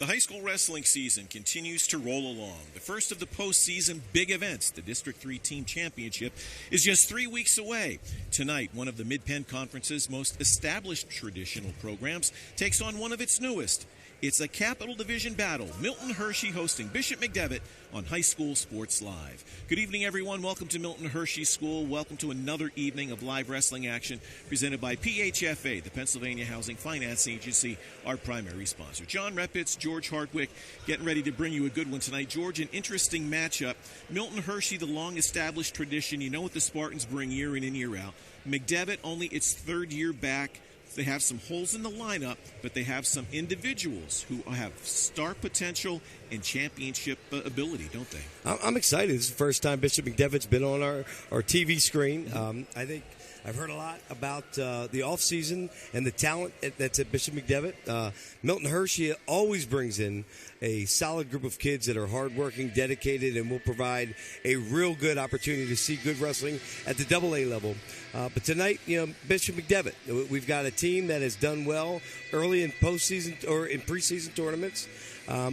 The high school wrestling season continues to roll along. The first of the postseason big events, the District 3 Team Championship, is just 3 weeks away. Tonight, one of the Mid-Penn Conference's most established traditional programs takes on one of its newest. It's a Capital Division battle. Milton Hershey hosting Bishop McDevitt on High School Sports Live. Good evening, everyone. Welcome to Milton Hershey School. Welcome to another evening of live wrestling action presented by PHFA, the Pennsylvania Housing Finance Agency, our primary sponsor. John Repitz, George Hardwick, getting ready to bring you a good one tonight. George, an interesting matchup. Milton Hershey, the long-established tradition. You know what the Spartans bring year in and year out. McDevitt, only its third year back. They have some holes in the lineup, but they have some individuals who have star potential and championship ability, don't they? I'm excited. This is the first time Bishop McDevitt's been on our TV screen. I think I've heard a lot about the offseason and the talent that's at Bishop McDevitt. Milton Hershey always brings in a solid group of kids that are hardworking, dedicated, and will provide a real good opportunity to see good wrestling at the AA level. But tonight, Bishop McDevitt, we've got a team that has done well early in postseason or in preseason tournaments.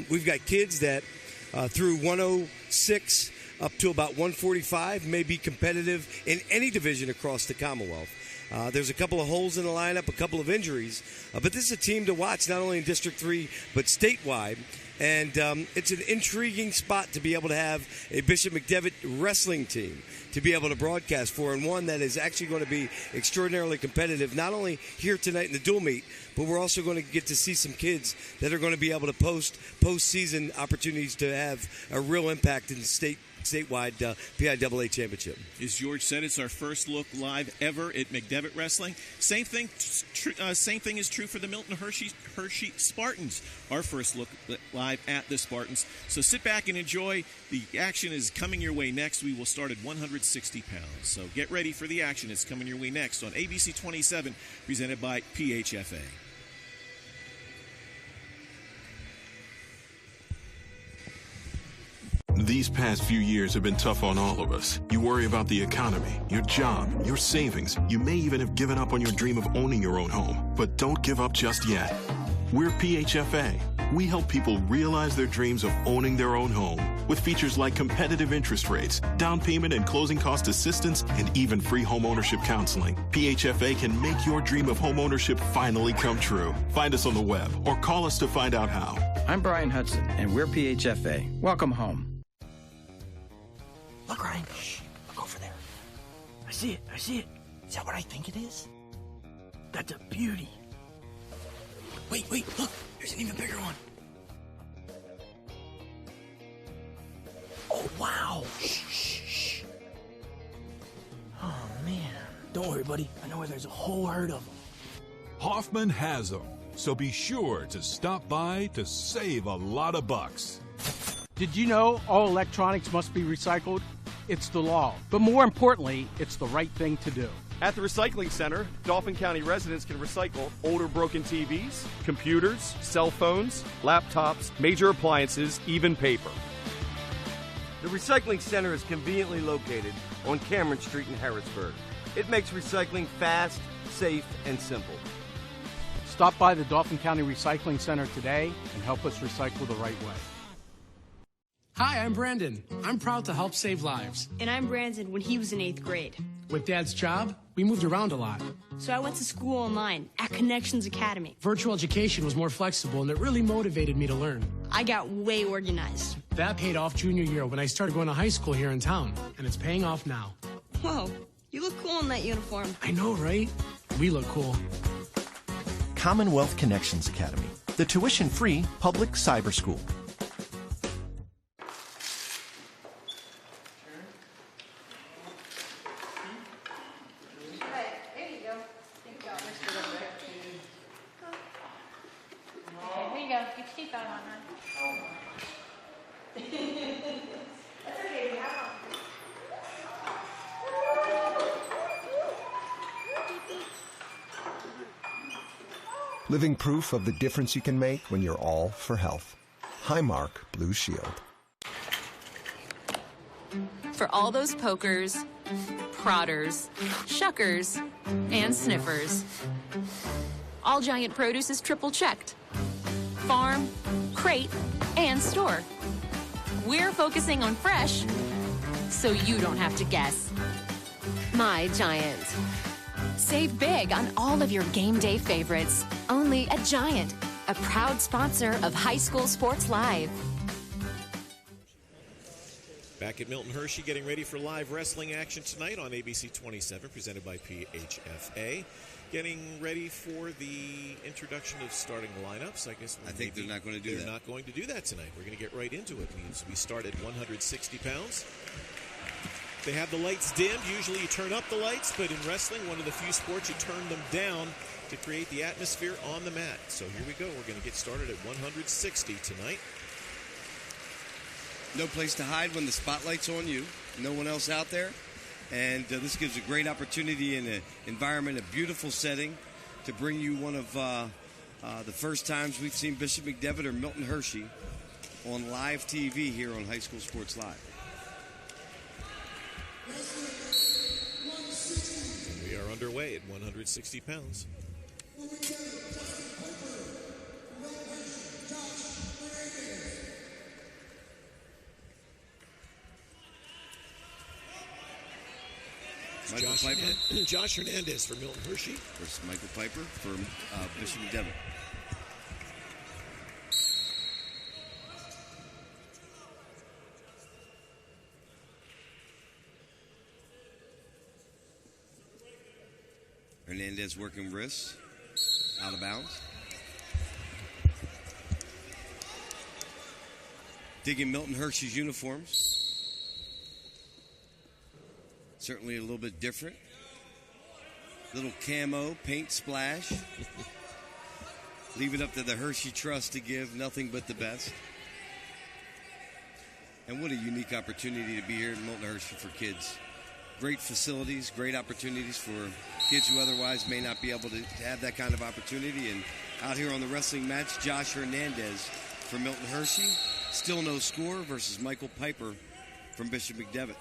We've got kids that through 106 up to about 145 may be competitive in any division across the Commonwealth. There's a couple of holes in the lineup, a couple of injuries, but this is a team to watch not only in District 3 but statewide. And it's an intriguing spot to be able to have a Bishop McDevitt wrestling team to be able to broadcast for, and one that is actually going to be extraordinarily competitive, not only here tonight in the dual meet, but we're also going to get to see some kids that are going to be able to postseason opportunities to have a real impact in the statewide PIAA championship. As George said, it's our first look live ever at McDevitt Wrestling. Same thing is true for the Milton Hershey Spartans. Our first look live at the Spartans. So sit back and enjoy. The action is coming your way next. We will start at 160 pounds. So get ready for the action. It's coming your way next on ABC 27, presented by PHFA. These past few years have been tough on all of us. You worry about the economy, your job, your savings. You may even have given up on your dream of owning your own home. But don't give up just yet. We're PHFA. We help people realize their dreams of owning their own home with features like competitive interest rates, down payment and closing cost assistance, and even free home ownership counseling. PHFA can make your dream of home ownership finally come true. Find us on the web or call us to find out how. I'm Brian Hudson, and we're PHFA. Welcome home. Look, Ryan. Shh. Look over there. I see it. Is that what I think it is? That's a beauty. Wait. Look. There's an even bigger one. Oh, wow. Shh. Oh, man. Don't worry, buddy. I know where there's a whole herd of them. Hoffman has them, so be sure to stop by to save a lot of bucks. Did you know all electronics must be recycled? It's the law. But more importantly, it's the right thing to do. At the Recycling Center, Dauphin County residents can recycle older broken TVs, computers, cell phones, laptops, major appliances, even paper. The Recycling Center is conveniently located on Cameron Street in Harrisburg. It makes recycling fast, safe, and simple. Stop by the Dauphin County Recycling Center today and help us recycle the right way. Hi, I'm Brandon. I'm proud to help save lives. And I'm Brandon when he was in 8th grade. With Dad's job, we moved around a lot. So I went to school online at Connections Academy. Virtual education was more flexible, and it really motivated me to learn. I got way organized. That paid off junior year when I started going to high school here in town, and it's paying off now. Whoa, you look cool in that uniform. I know, right? We look cool. Commonwealth Connections Academy, the tuition-free public cyber school. Living proof of the difference you can make when you're all for health. Highmark Blue Shield. For all those pokers, prodders, shuckers, and sniffers, All Giant Produce is triple checked. farm, crate, and store. We're focusing on fresh, so you don't have to guess. My Giant. Save big on all of your game day favorites. Only at Giant, a proud sponsor of High School Sports Live. Back at Milton Hershey, getting ready for live wrestling action tonight on ABC 27, presented by PHFA. Getting ready for the introduction of starting lineups. I think they're not going to do that. They're not going to do that tonight. We're going to get right into it. We start at 160 pounds. They have the lights dimmed. Usually you turn up the lights, but in wrestling, one of the few sports, you turn them down to create the atmosphere on the mat. So here we go. We're going to get started at 160 tonight. No place to hide when the spotlight's on you. No one else out there. And this gives a great opportunity in an environment, a beautiful setting, to bring you one of the first times we've seen Bishop McDevitt or Milton Hershey on live TV here on High School Sports Live. And we are underway at 160 pounds. Josh Hernandez for Milton Hershey versus Michael Piper for Bishop McDevitt. Hernandez working wrists, out of bounds. Digging Milton Hershey's uniforms. Certainly a little bit different. Little camo, paint splash. Leave it up to the Hershey Trust to give nothing but the best. And what a unique opportunity to be here at Milton Hershey for kids. Great facilities, great opportunities for kids who otherwise may not be able to have that kind of opportunity. And out here on the wrestling match, Josh Hernandez for Milton Hershey. Still no score versus Michael Piper from Bishop McDevitt.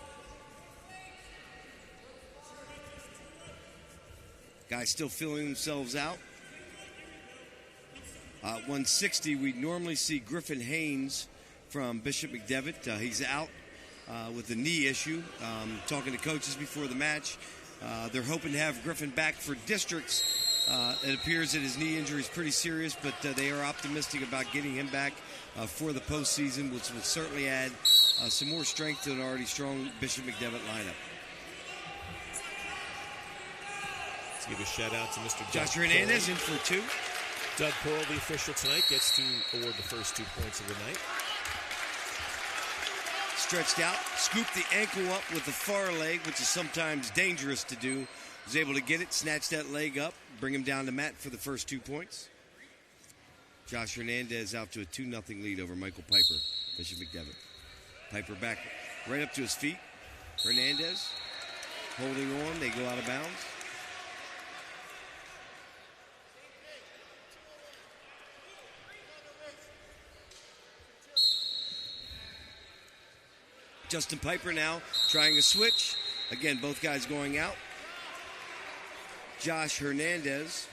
Guys still feeling themselves out. 160, we normally see Griffin Haynes from Bishop McDevitt. He's out with a knee issue. Talking to coaches before the match. They're hoping to have Griffin back for districts. It appears that his knee injury is pretty serious, but they are optimistic about getting him back for the postseason, which will certainly add some more strength to an already strong Bishop McDevitt lineup. Give a shout out to Mr. Josh Hernandez in for two. Doug Pearl, the official tonight, gets to award the first 2 points of the night. Stretched out, scooped the ankle up with the far leg, which is sometimes dangerous to do. Was able to get it, snatch that leg up, bring him down to mat for the first 2 points. Josh Hernandez out to a 2-0 lead over Michael Piper, Bishop McDevitt. Piper back right up to his feet. Hernandez holding on. They go out of bounds. Justin Piper now trying a switch. Again, both guys going out. Josh Hernandez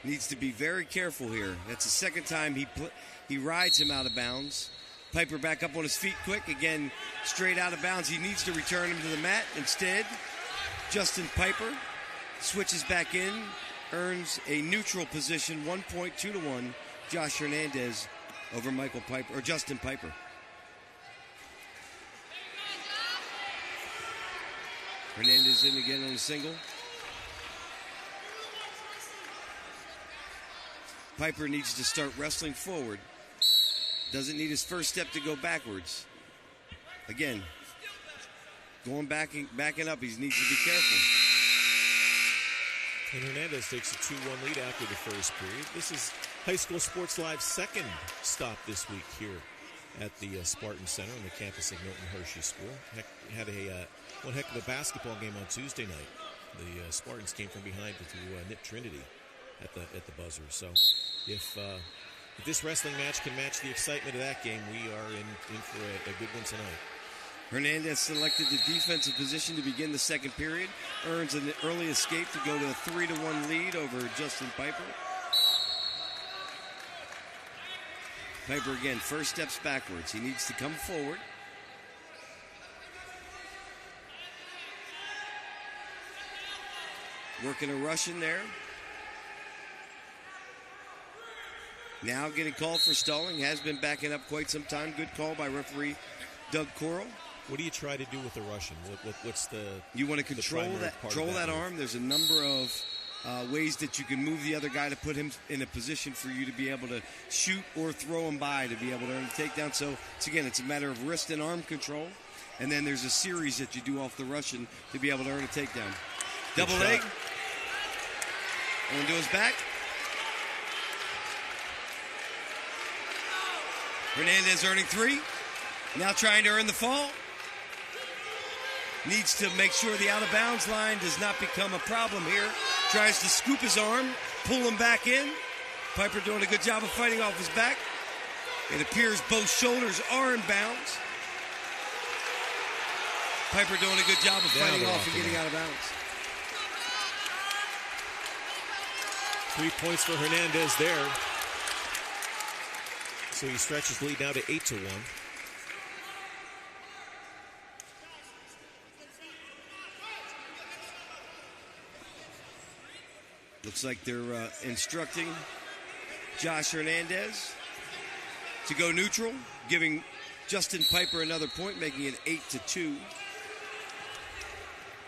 needs to be very careful here. That's the second time he rides him out of bounds. Piper back up on his feet quick. Again, straight out of bounds. He needs to return him to the mat. Instead, Justin Piper switches back in, earns a neutral position, 1 point, 2-1. Josh Hernandez over Michael Piper, or Justin Piper. Hernandez in again on a single. Piper needs to start wrestling forward. Doesn't need his first step to go backwards. Again, going backing up, he needs to be careful. And Hernandez takes a 2-1 lead after the first period. This is High School Sports Live's second stop this week here at the Spartan Center on the campus of Milton Hershey School. Had one heck of a basketball game on Tuesday night. The Spartans came from behind to nip Trinity at the buzzer. So if this wrestling match can match the excitement of that game, we are in for a good one tonight. Hernandez selected the defensive position to begin the second period. Earns an early escape to go to a 3-1 lead over Justin Piper. Piper again, first steps backwards. He needs to come forward. Working a rush in there. Now getting called for stalling. Has been backing up quite some time. Good call by referee Doug Coral. What do you try to do with the Russian? What's the You want to control that arm. There's a number of ways that you can move the other guy to put him in a position for you to be able to shoot or throw him by to be able to earn a takedown. So it's a matter of wrist and arm control. And then there's a series that you do off the Russian to be able to earn a takedown. Double leg. Going to his back. Hernandez earning 3. Now trying to earn the fall. Needs to make sure the out-of-bounds line does not become a problem here. Tries to scoop his arm, pull him back in. Piper doing a good job of fighting off his back. It appears both shoulders are in bounds. Piper doing a good job of fighting off and getting out of bounds. 3 points for Hernandez there. So he stretches lead now to 8-1. Looks like they're instructing Josh Hernandez to go neutral, giving Justin Piper another point, making it 8-2.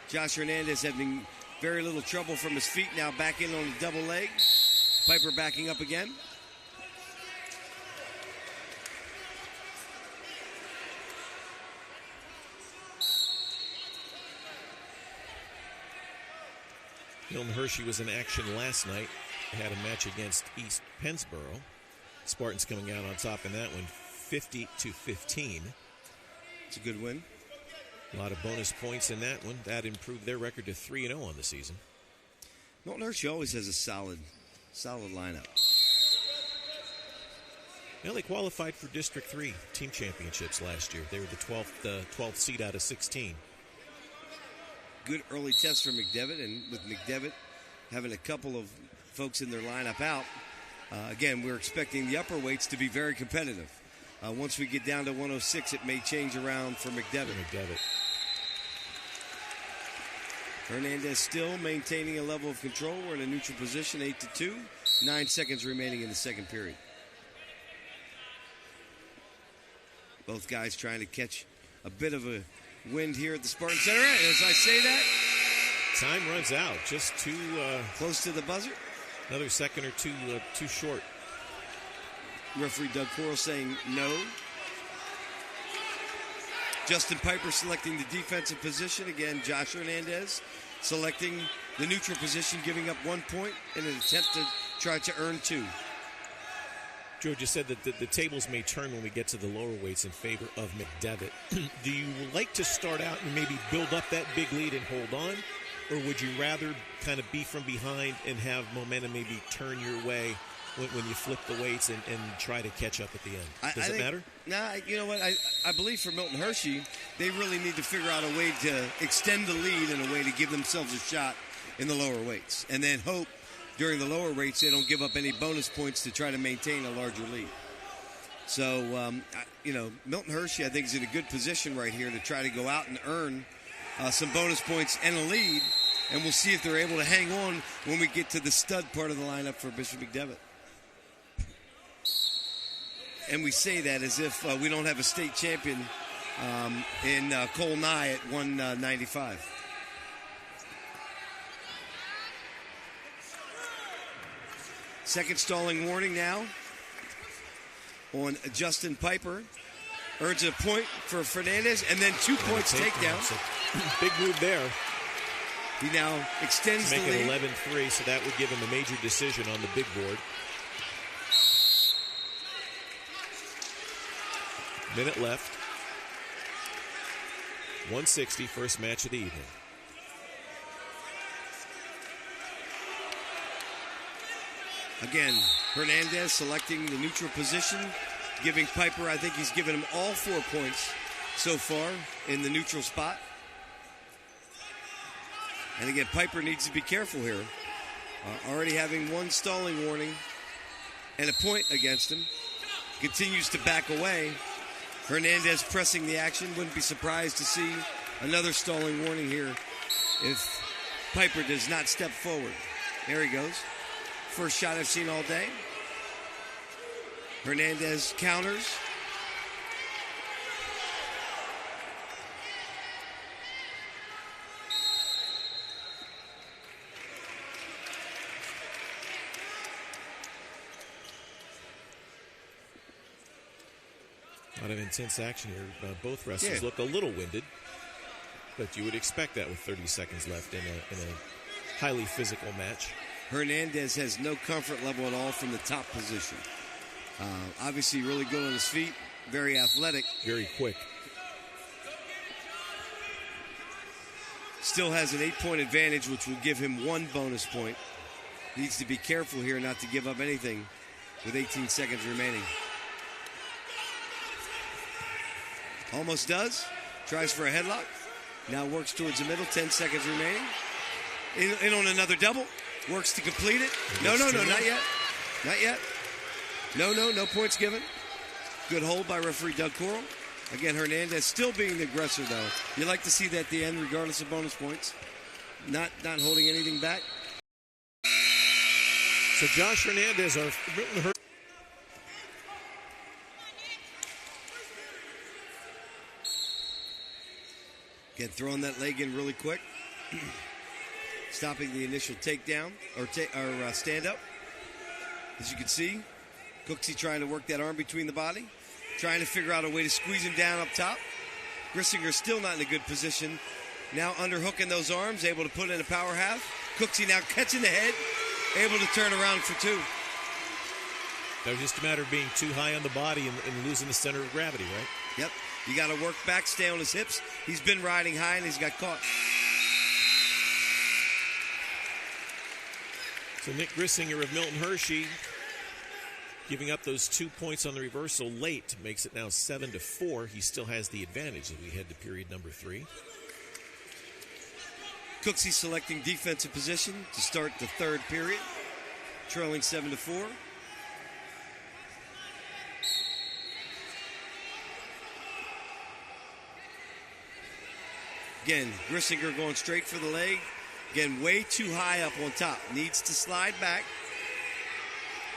Josh Hernandez having very little trouble from his feet, now back in on the double leg. Piper backing up again. Milton Hershey was in action last night. Had a match against East Pennsboro. Spartans coming out on top in that one, 50-15. It's a good win. A lot of bonus points in that one. That improved their record to 3-0 on the season. Milton Hershey always has a solid lineup. Well, they qualified for District 3 team championships last year. They were the 12th seed out of 16. Good early test for McDevitt, and with McDevitt having a couple of folks in their lineup out, again, we're expecting the upper weights to be very competitive. Once we get down to 106, it may change around for McDevitt. Hernandez still maintaining a level of control. We're in a neutral position, 8-2. 9 seconds remaining in the second period. Both guys trying to catch a bit of a wind here at the Spartan Center. As I say that, time runs out. Just too close to the buzzer. Another second or two too short. Referee Doug Coral saying no. Justin Piper selecting the defensive position. Again, Josh Hernandez selecting the neutral position, giving up 1 point in an attempt to try to earn 2. Joe just said that the tables may turn when we get to the lower weights in favor of McDevitt. Do you like to start out and maybe build up that big lead and hold on? Or would you rather kind of be from behind and have momentum maybe turn your way when you flip the weights and try to catch up at the end? Does it matter? Nah, you know what? I believe for Milton Hershey, they really need to figure out a way to extend the lead and a way to give themselves a shot in the lower weights. And then hope during the lower weights they don't give up any bonus points to try to maintain a larger lead. So, Milton Hershey, I think, is in a good position right here to try to go out and earn some bonus points and a lead. And we'll see if they're able to hang on when we get to the stud part of the lineup for Bishop McDevitt. And we say that as if we don't have a state champion in Cole Nye at 195. Second stalling warning now on Justin Piper. Earns a point for Fernandez, and then 2 points takedown. Big move there. He now extends the lead. Make it 11-3, so that would give him a major decision on the big board. Minute left. 160, first match of the evening. Again, Hernandez selecting the neutral position, giving Piper, I think he's given him all 4 points so far in the neutral spot. And again, Piper needs to be careful here. Already having one stalling warning and a point against him. continues to back away. Hernandez pressing the action. Wouldn't be surprised to see another stalling warning here if Piper does not step forward. There he goes. First shot I've seen all day. Hernandez counters. A lot of intense action here. Both wrestlers look a little winded, but you would expect that with 30 seconds left in a highly physical match. Hernandez has no comfort level at all from the top position. Obviously really good on his feet, very athletic. Very quick. Still has an 8-point advantage, which will give him 1 bonus point. Needs to be careful here not to give up anything with 18 seconds remaining. Almost does. Tries for a headlock. Now works towards the middle. 10 seconds remaining. In on another double. Works to complete it. No, not yet. Not yet. No points given. Good hold by referee Doug Coral. Again, Hernandez still being the aggressor, though. You like to see that at the end, regardless of bonus points. Not holding anything back. So Josh Hernandez, our Milton Hershey. Again, throwing that leg in really quick. Stopping the initial takedown or stand-up. As you can see, Cooksey trying to work that arm between the body. Trying to figure out a way to squeeze him down up top. Grissinger still not in a good position. Now underhooking those arms, able to put in a power half. Cooksey now catching the head, able to turn around for 2. That was just a matter of being too high on the body and losing the center of gravity, right? Yep. You got to work back, stay on his hips. He's been riding high and he's got caught. So Nick Grissinger of Milton Hershey giving up those 2 points on the reversal late makes it now 7-4. He still has the advantage as we head to period number 3. Cooksey selecting defensive position to start the 3rd period, trailing 7-4. Again, Grissinger going straight for the leg. Again, way too high up on top. Needs to slide back.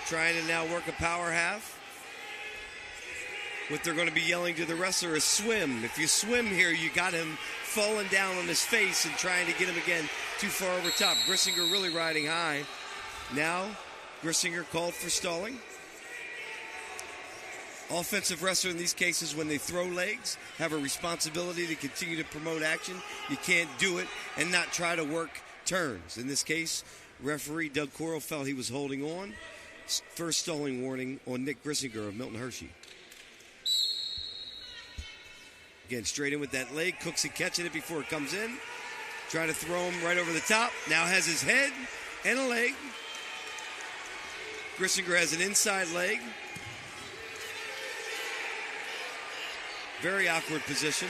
Trying to now work a power half. What they're going to be yelling to the wrestler is swim. If you swim here, you got him falling down on his face and trying to get him again too far over top. Grissinger really riding high. Now, Grissinger called for stalling. Offensive wrestler in these cases, when they throw legs, have a responsibility to continue to promote action. You can't do it and not try to work turns. In this case, referee Doug Coral felt he was holding on. First stalling warning on Nick Grissinger of Milton Hershey. Again, straight in with that leg. Cooksey catching it before it comes in. Trying to throw him right over the top. Now has his head and a leg. Grissinger has an inside leg. Very awkward position.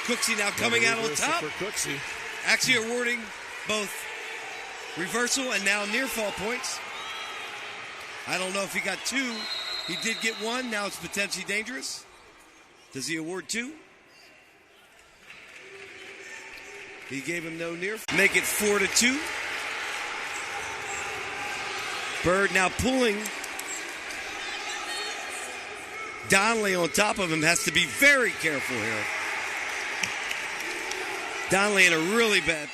Cooksey now coming out on top. For Cooksey. Actually awarding both reversal and now near fall points. I don't know if he got 2. He did get 1. Now it's potentially dangerous. Does he award 2? He gave him no near. Make it 4-2. Bird now pulling. Donnelly on top of him has to be very careful here. Donnelly in a really bad,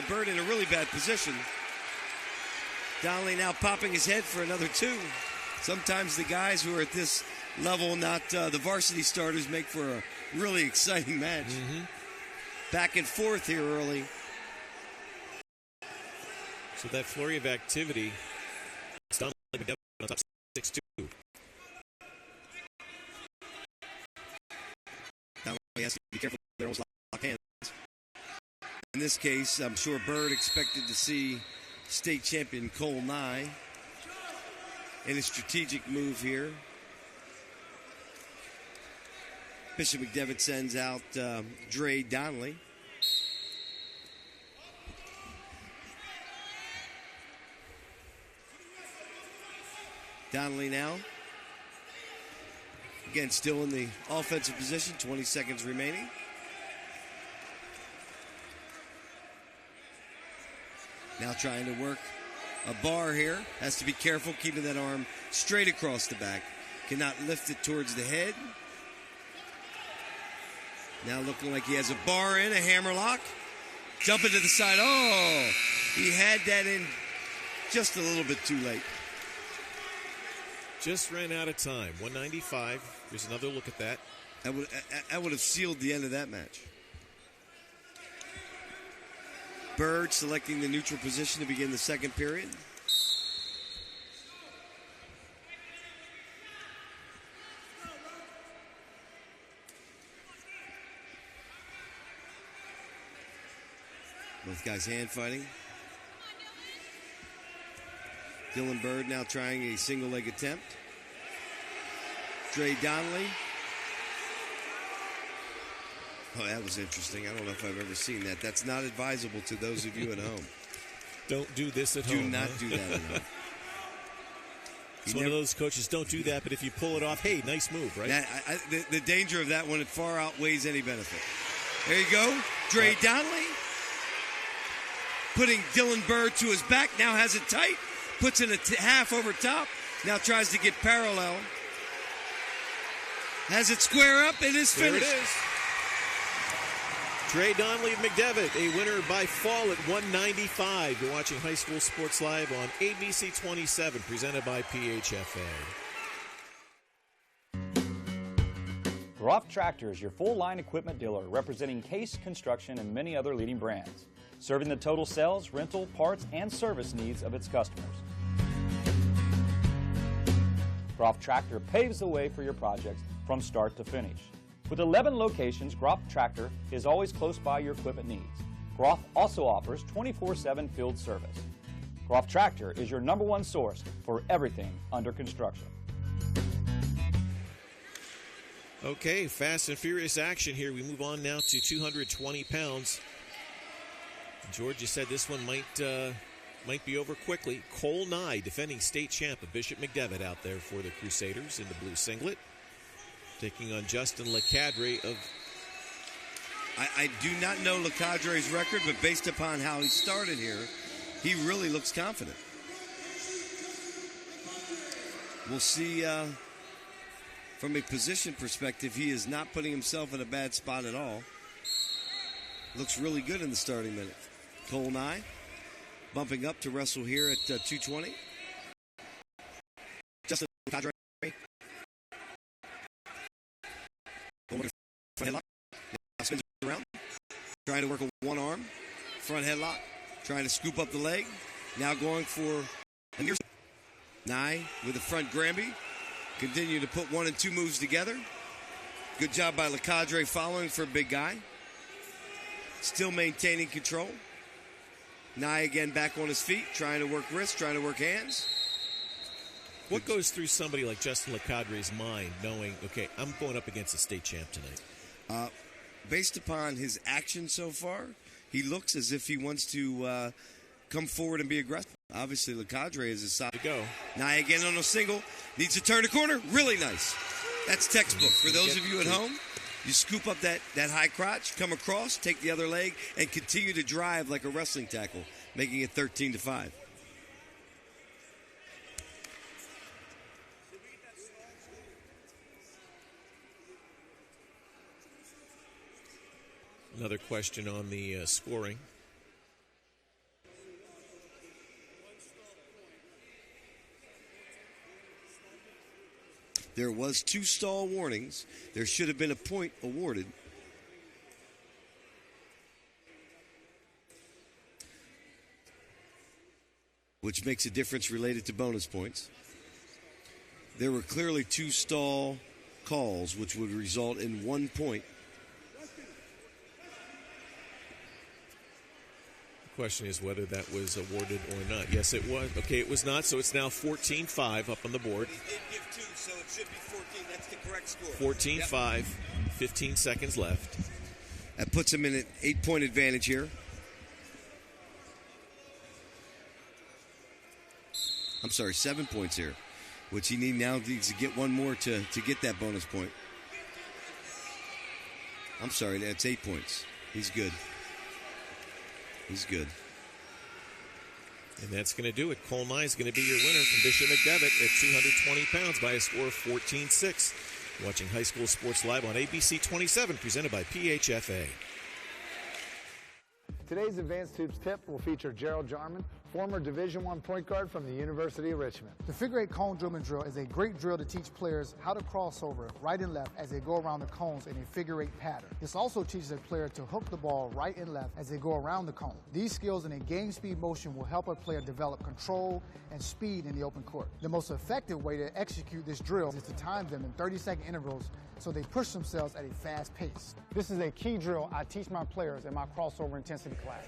Bird in a really bad position. Donnelly now popping his head for another 2. Sometimes the guys who are at this level, not the varsity starters, make for a really exciting match. Mm-hmm. Back and forth here early. So that flurry of activity, it's done like McDevitt on top 6-2. He has to be careful. They're almost locked hands. In this case, I'm sure Bird expected to see state champion Cole Nye in a strategic move here. Bishop McDevitt sends out Dre Donnelly. Donnelly now Again, still in the offensive position, 20 seconds remaining. Now trying to work a bar here. Has to be careful keeping that arm straight across the back. Cannot lift it towards the head. Now looking like he has a bar in, a hammer lock. Jumping to the side. Oh, he had that in just a little bit too late. Just ran out of time. 195. Here's another look at that. That would have sealed the end of that match. Bird selecting the neutral position to begin the second period. Both guys hand fighting. Dylan Bird now trying a single leg attempt. Dre Donnelly. Oh, that was interesting. I don't know if I've ever seen that. That's not advisable to those of you at home. Don't do this at home. Do not do that at home. It's one of those coaches, don't do that, but if you pull it off, hey, nice move, right? The danger of that one, it far outweighs any benefit. There you go. Dre Donnelly putting Dylan Bird to his back. Now has it tight. Puts in a half over top. Now tries to get parallel. Has it square up. It is finished. There it is. Dre Donnelly of McDevitt, a winner by fall at 195. You're watching High School Sports Live on ABC 27, presented by PHFA. Groff Tractor is your full-line equipment dealer representing Case Construction and many other leading brands, serving the total sales, rental, parts, and service needs of its customers. Groff Tractor paves the way for your projects from start to finish. With 11 locations, Groff Tractor is always close by your equipment needs. Groff also offers 24/7 field service. Groff Tractor is your #1 source for everything under construction. Okay, fast and furious action here. We move on now to 220 pounds. George, you said this one might be over quickly. Cole Nye, defending state champ of Bishop McDevitt, out there for the Crusaders in the blue singlet, taking on Justin LeCadre of... I do not know LeCadre's record, but based upon how he started here, he really looks confident. We'll see from a position perspective, he is not putting himself in a bad spot at all. Looks really good in the starting minute. Cole Nye bumping up to wrestle here at 220. Justin LeCadre. Front headlock. Now spins around. Trying to work a one arm. Front headlock. Trying to scoop up the leg. Now going for a near. Nye with a front Granby. Continue to put 1 and 2 moves together. Good job by LeCadre following for a big guy. Still maintaining control. Nye again back on his feet. Trying to work wrists. Trying to work hands. What goes through somebody like Justin LeCadre's mind knowing, okay, I'm going up against a state champ tonight? Based upon his action so far, he looks as if he wants to come forward and be aggressive. Obviously, LeCadre is a side to go. Nye again on a single. Needs to turn the corner. Really nice. That's textbook. For those of you at home, you scoop up that high crotch, come across, take the other leg, and continue to drive like a wrestling tackle, making it 13-5. Another question on the scoring. There was 2 stall warnings. There should have been a point awarded. Which makes a difference related to bonus points. There were clearly 2 stall calls, which would result in 1 point. Question is whether that was awarded or not. Yes, it was. Okay, it was not, so it's now 14-5 up on the board. He did give 2, so it should be 14. That's the correct score. 14-5, yep. 15 seconds left. That puts him in an 8-point advantage here. I'm sorry, 7 points here. which he needs to get one more to get that bonus point. I'm sorry, that's 8 points. He's good. He's good. And that's going to do it. Cole Nye is going to be your winner from Bishop McDevitt at 220 pounds by a score of 14-6. Watching High School Sports Live on ABC 27, presented by PHFA. Today's Advanced Hoops tip will feature Gerald Jarman, former Division I point guard from the University of Richmond. The figure 8 cone dribbling drill is a great drill to teach players how to cross over right and left as they go around the cones in a figure 8 pattern. This also teaches a player to hook the ball right and left as they go around the cone. These skills in a game speed motion will help a player develop control and speed in the open court. The most effective way to execute this drill is to time them in 30-second intervals so they push themselves at a fast pace. This is a key drill I teach my players in my crossover intensity class.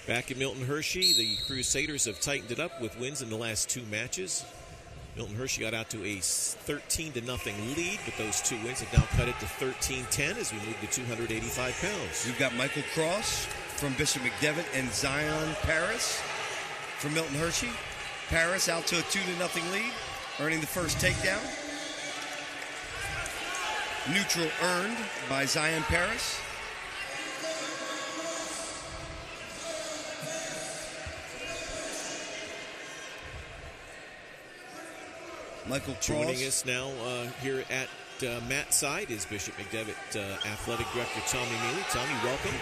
Back at Milton Hershey, the Crusaders have tightened it up with wins in the last 2 matches. Milton Hershey got out to a 13-0 lead, but those 2 wins have now cut it to 13-10 as we move to 285 pounds. We've got Michael Cross from Bishop McDevitt and Zion Paris from Milton Hershey. Paris out to a 2-0 lead, earning the first takedown. Neutral earned by Zion Paris. Michael Cross. Joining us now here at Matt's side is Bishop McDevitt Athletic Director Tommy Mealy. Tommy, welcome.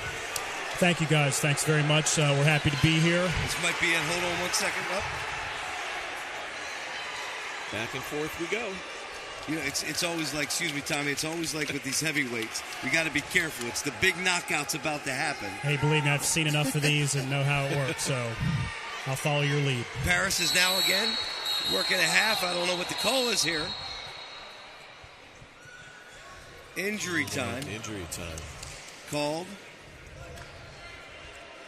Thank you, guys. Thanks very much. We're happy to be here. This might be hold on 1 second. Up. Back and forth we go. You know, it's always like, excuse me, Tommy, it's always like with these heavyweights. We got to be careful. It's the big knockout's about to happen. Hey, believe me, I've seen enough of these and know how it works, so I'll follow your lead. Paris is now again working a half. I don't know what the call is here. Injury time. Injury time. Called.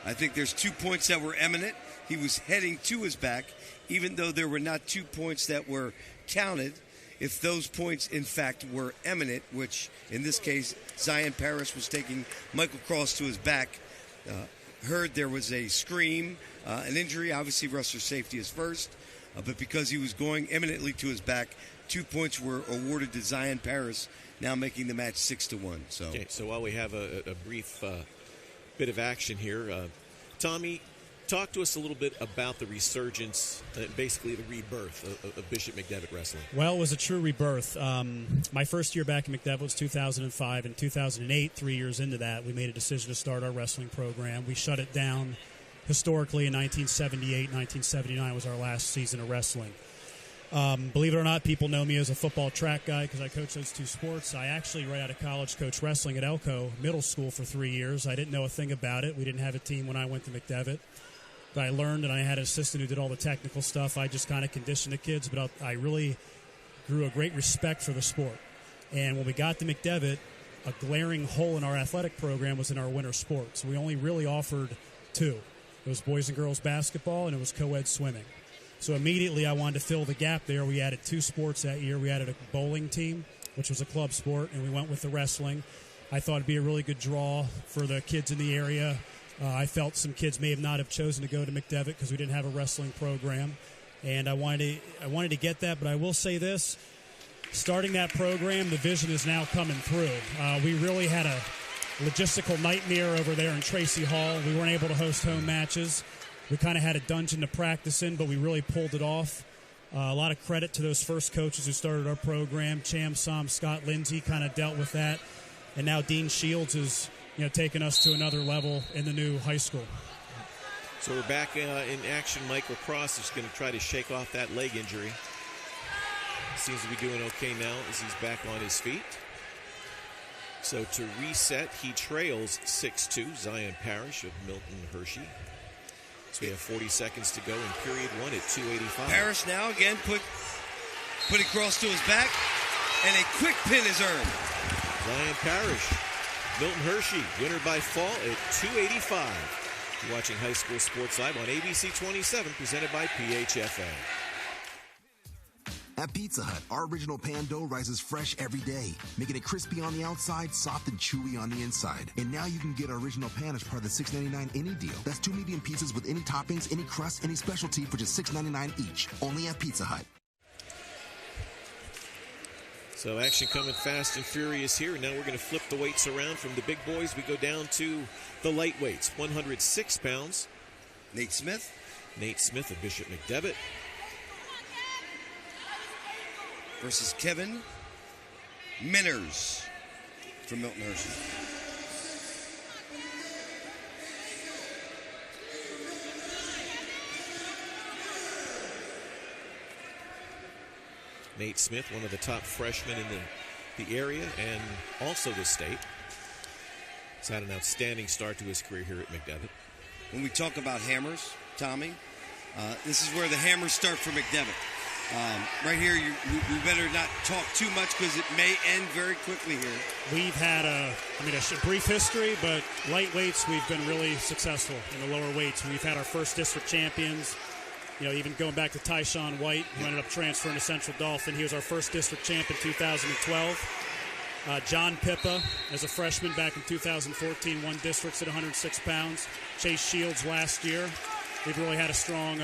I think there's 2 points that were imminent. He was heading to his back, even though there were not 2 points that were counted. If those points, in fact, were imminent, which in this case, Zion Paris was taking Michael Cross to his back, heard there was a scream, an injury. Obviously, wrestler safety is first, but because he was going imminently to his back, 2 points were awarded to Zion Paris, now making the match 6-1. So while we have a brief bit of action here, Tommy, talk to us a little bit about the resurgence, basically the rebirth of Bishop McDevitt Wrestling. Well, it was a true rebirth. My first year back in McDevitt was 2005. In 2008, 3 years into that, we made a decision to start our wrestling program. We shut it down historically in 1978. 1979 was our last season of wrestling. Believe it or not, people know me as a football track guy because I coach those 2 sports. I actually, right out of college, coached wrestling at Elko Middle School for 3 years. I didn't know a thing about it. We didn't have a team when I went to McDevitt. But I learned, and I had an assistant who did all the technical stuff. I just kind of conditioned the kids, but I really grew a great respect for the sport. And when we got to McDevitt, a glaring hole in our athletic program was in our winter sports. We only really offered 2. It was boys and girls basketball, and it was co-ed swimming. So immediately I wanted to fill the gap there. We added 2 sports that year. We added a bowling team, which was a club sport, and we went with the wrestling. I thought it'd be a really good draw for the kids in the area. I felt some kids may have not have chosen to go to McDevitt because we didn't have a wrestling program, and I wanted to get that. But I will say this: starting that program, the vision is now coming through. We really had a logistical nightmare over there in Tracy Hall. We weren't able to host home matches. We kind of had a dungeon to practice in, but we really pulled it off. A lot of credit to those first coaches who started our program. Cham Som, Scott Lindsay kind of dealt with that, and now Dean Shields is taking us to another level in the new high school. So we're back in action. Michael Cross is going to try to shake off that leg injury. Seems to be doing okay now as he's back on his feet. So to reset, he trails 6-2, Zion Parrish of Milton Hershey. So we have 40 seconds to go in period 1 at 285. Parrish now again putting Cross to his back, and a quick pin is earned. Zion Parrish. Milton Hershey, winner by fall at 285. You're watching High School Sports Live on ABC 27, presented by PHFA. At Pizza Hut, our original pan dough rises fresh every day, making it crispy on the outside, soft and chewy on the inside. And now you can get our original pan as part of the $6.99 any deal. That's 2 medium pizzas with any toppings, any crust, any specialty for just $6.99 each. Only at Pizza Hut. So action coming fast and furious here. Now we're going to flip the weights around. From the big boys, we go down to the lightweights. 106 pounds. Nate Smith of Bishop McDevitt. Versus Kevin Minners from Milton Hershey. Nate Smith, one of the top freshmen in the area and also the state. He's had an outstanding start to his career here at McDevitt. When we talk about hammers, Tommy, this is where the hammers start for McDevitt. Right here, we better not talk too much because it may end very quickly here. We've had a brief history, but lightweights, we've been really successful in the lower weights. We've had our first district champions. Even going back to Tyshawn White, who ended up transferring to Central Dauphin. He was our first district champ in 2012. John Pippa, as a freshman back in 2014, won districts at 106 pounds. Chase Shields last year. We've really had a strong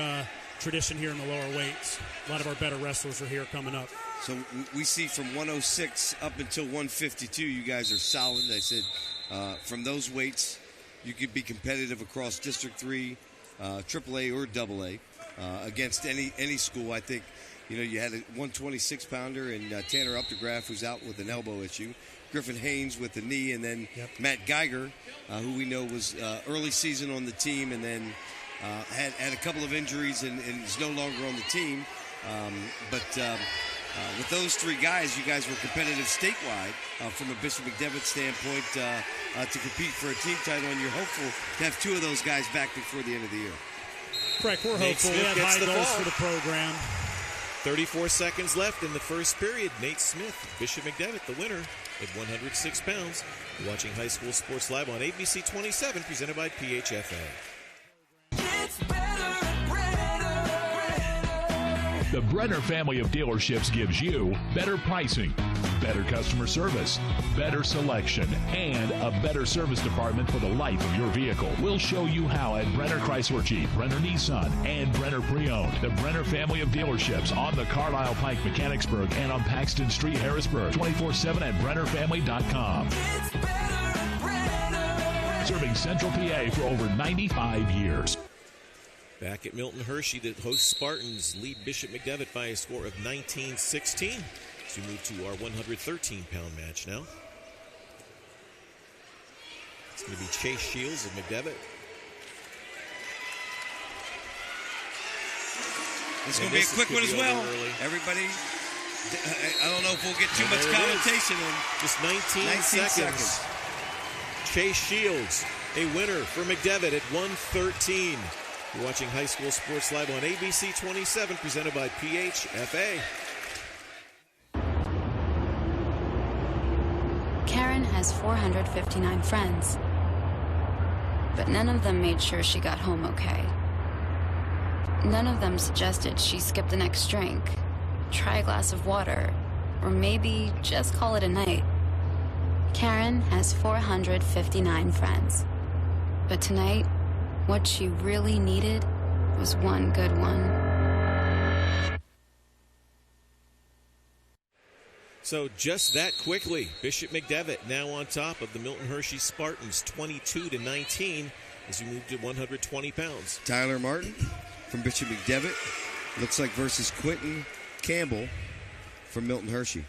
tradition here in the lower weights. A lot of our better wrestlers are here coming up. So we see from 106 up until 152, you guys are solid. I said from those weights, you could be competitive across District 3, AAA or AA. Against any school. I think, you had a 126-pounder and Tanner Updegraff, who's out with an elbow issue, Griffin Haynes with the knee, and then Matt Geiger, who we know was early season on the team and then had a couple of injuries and is no longer on the team. But with those three guys, you guys were competitive statewide from a Bishop McDevitt standpoint to compete for a team title, and you're hopeful to have two of those guys back before the end of the year. Correct, we're hopeful. We have high goals for the program. 34 seconds left in the first period. Nate Smith, Bishop McDevitt, the winner at 106 pounds. You're watching High School Sports Live on ABC 27, presented by PHFA. The Brenner family of dealerships gives you better pricing, better customer service, better selection, and a better service department for the life of your vehicle. We'll show you how at Brenner Chrysler Jeep, Brenner Nissan, and Brenner Pre-Owned. The Brenner family of dealerships on the Carlisle Pike, Mechanicsburg, and on Paxton Street, Harrisburg. 24/7 at BrennerFamily.com. Serving Central PA for over 95 years. Back at Milton Hershey, the host Spartans lead Bishop McDevitt by a score of 19-16. So we move to our 113-pound match now. It's going to be Chase Shields of McDevitt. It's going to be a quick one as well. Everybody, I don't know if we'll get too much commentation in. Just 19 seconds. Chase Shields, a winner for McDevitt at 113. You're watching High School Sports Live on ABC 27, presented by PHFA. Karen has 459 friends, but none of them made sure she got home okay. None of them suggested she skip the next drink, try a glass of water, or maybe just call it a night. Karen has 459 friends, but tonight, what she really needed was one good one. So just that quickly, Bishop McDevitt now on top of the Milton Hershey Spartans, 22-19, as we move to 120 pounds. Tyler Martin from Bishop McDevitt, looks like versus Quentin Campbell from Milton Hershey.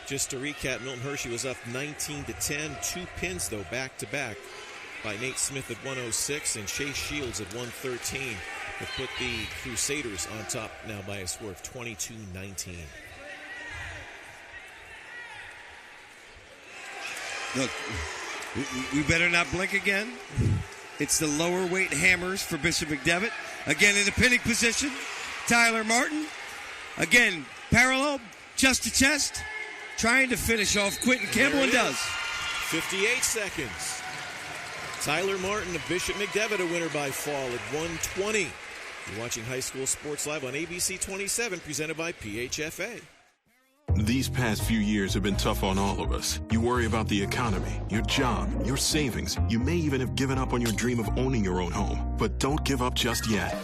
Just to recap, Milton Hershey was up 19-10. Two pins, though, back-to-back by Nate Smith at 106 and Chase Shields at 113. To put the Crusaders on top now by a score of 22-19. Look, we better not blink again. It's the lower weight hammers for Bishop McDevitt. Again in the pinning position, Tyler Martin. Again, parallel, chest to chest. Trying to finish off Quentin Campbell, and does. 58 seconds. Tyler Martin of Bishop McDevitt, a winner by fall at 120. You're watching High School Sports Live on ABC 27, presented by PHFA. These past few years have been tough on all of us. You worry about the economy, your job, your savings. You may even have given up on your dream of owning your own home. But don't give up just yet.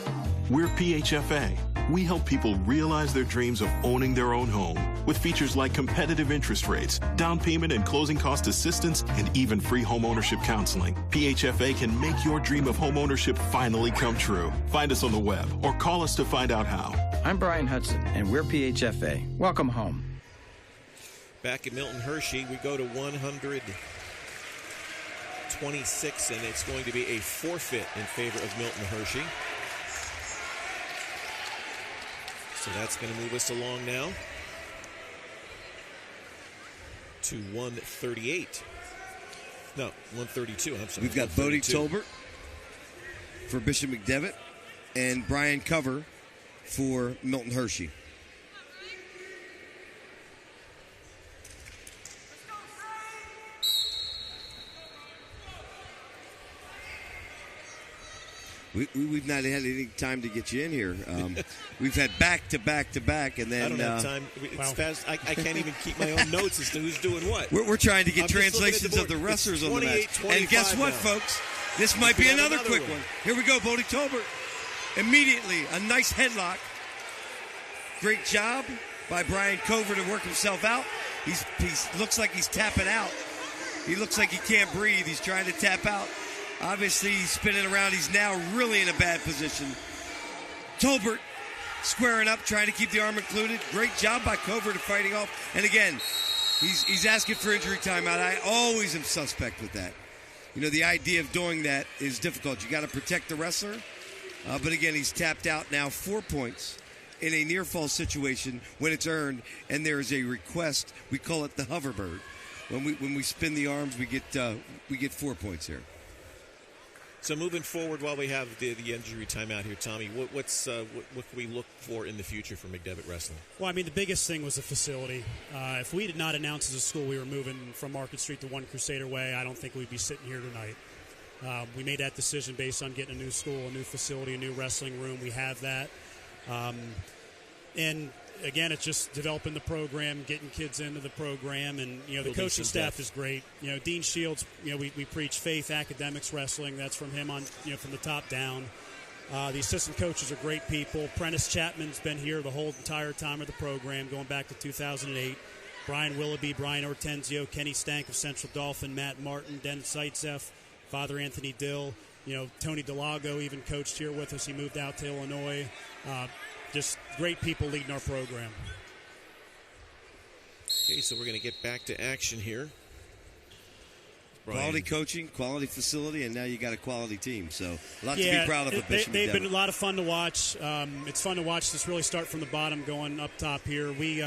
We're PHFA. We help people realize their dreams of owning their own home with features like competitive interest rates, down payment and closing cost assistance, and even free home ownership counseling. PHFA can make your dream of home ownership finally come true. Find us on the web or call us to find out how. I'm Brian Hudson, and we're PHFA. Welcome home. Back at Milton Hershey, we go to 126, and it's going to be a forfeit in favor of Milton Hershey. So that's going to move us along now to 138. No, 132. I'm sorry. We've got Bodie Tolbert for Bishop McDevitt and Brian Cover for Milton Hershey. We've not had any time to get you in here. We've had back to back to back, and then I don't have time. It's fast. I can't even keep my own notes as to who's doing what. We're trying to get translations of the wrestlers on the match. And guess what, folks? This might be another quick one. Here we go, Bodie Tolbert. Immediately, a nice headlock. Great job by Brian Cover to work himself out. He looks like he's tapping out. He looks like he can't breathe. He's trying to tap out. Obviously, he's spinning around. He's now really in a bad position. Tolbert squaring up, trying to keep the arm included. Great job by Cover to fighting off. And again, he's asking for injury timeout. I always am suspect with that. You know, the idea of doing that is difficult. You got to protect the wrestler. But again, he's tapped out now 4 points in a near fall situation when it's earned, and there is a request. We call it the hoverbird. When we spin the arms, we get 4 points here. So moving forward, while we have the injury timeout here, Tommy, what can we look for in the future for McDevitt Wrestling? Well, I mean, the biggest thing was the facility. If we did not announce as a school we were moving from Market Street to One Crusader Way, I don't think we'd be sitting here tonight. We made that decision based on getting a new school, a new facility, a new wrestling room. We have that. And again, it's just developing the program, getting kids into the program, and the coaching staff is great. Dean Shields, we preach faith, academics, wrestling. That's from him on, from the top down. The assistant coaches are great people. Prentice Chapman's been here the whole entire time of the program, going back to 2008. Brian Willoughby, Brian Ortenzio, Kenny Stank of Central Dolphin, Matt Martin, Dennis Zaitsev, Father Anthony Dill. Tony Delago even coached here with us. He moved out to Illinois. Just great people leading our program. Okay, so we're going to get back to action here. Brian. Quality coaching, quality facility, and now you got a quality team. So a lot to be proud of. They've been a lot of fun to watch. It's fun to watch this really start from the bottom, going up top here. We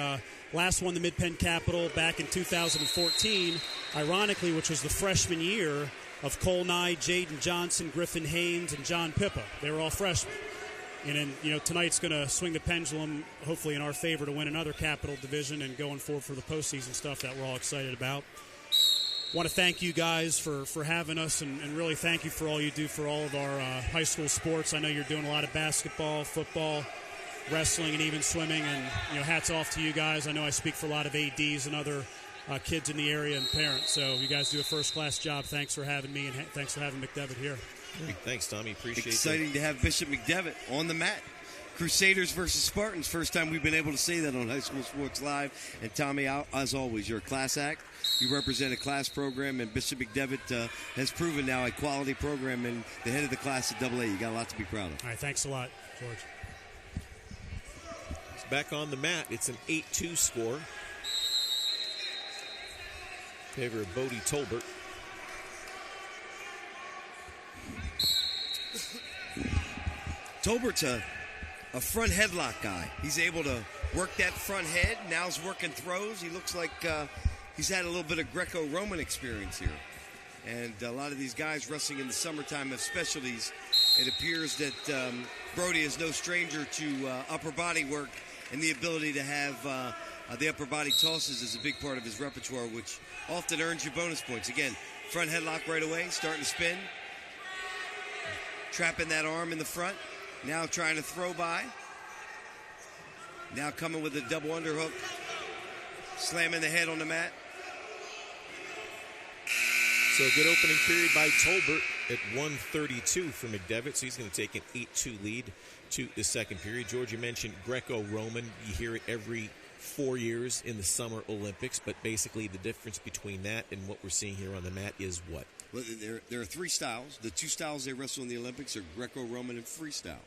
last won the Mid-Penn Capital back in 2014, ironically, which was the freshman year of Cole Nye, Jaden Johnson, Griffin Haynes, and John Pippa. They were all freshmen. And then, tonight's going to swing the pendulum, hopefully in our favor, to win another Capital Division and going forward for the postseason stuff that we're all excited about. Want to thank you guys for having us, and really thank you for all you do for all of our high school sports. I know you're doing a lot of basketball, football, wrestling, and even swimming, and hats off to you guys. I know I speak for a lot of ADs and other kids in the area and parents, so you guys do a first-class job. Thanks for having me, and thanks for having McDevitt here. Thanks, Tommy. Appreciate it. Exciting to have Bishop McDevitt on the mat. Crusaders versus Spartans. First time we've been able to say that on High School Sports Live. And Tommy, as always, you're a class act. You represent a class program, and Bishop McDevitt has proven now a quality program and the head of the class at AA. You got a lot to be proud of. All right, thanks a lot, George. It's back on the mat. It's an 8-2 score. In favor of Bodie Tolbert. Tolbert's a front headlock guy. He's able to work that front head. Now he's working throws. He looks like he's had a little bit of Greco-Roman experience here. And a lot of these guys wrestling in the summertime have specialties. It appears that Brody is no stranger to upper body work, and the ability to have the upper body tosses is a big part of his repertoire, which often earns you bonus points. Again, front headlock right away, starting to spin. Trapping that arm in the front. Now trying to throw by. Now coming with a double underhook. Slamming the head on the mat. So a good opening period by Tolbert at 132 for McDevitt. So he's going to take an 8-2 lead to the second period. George, you mentioned Greco-Roman. You hear it every 4 years in the Summer Olympics, but basically the difference between that and what we're seeing here on the mat is what? Well, there are three styles. The two styles they wrestle in the Olympics are Greco-Roman and freestyle.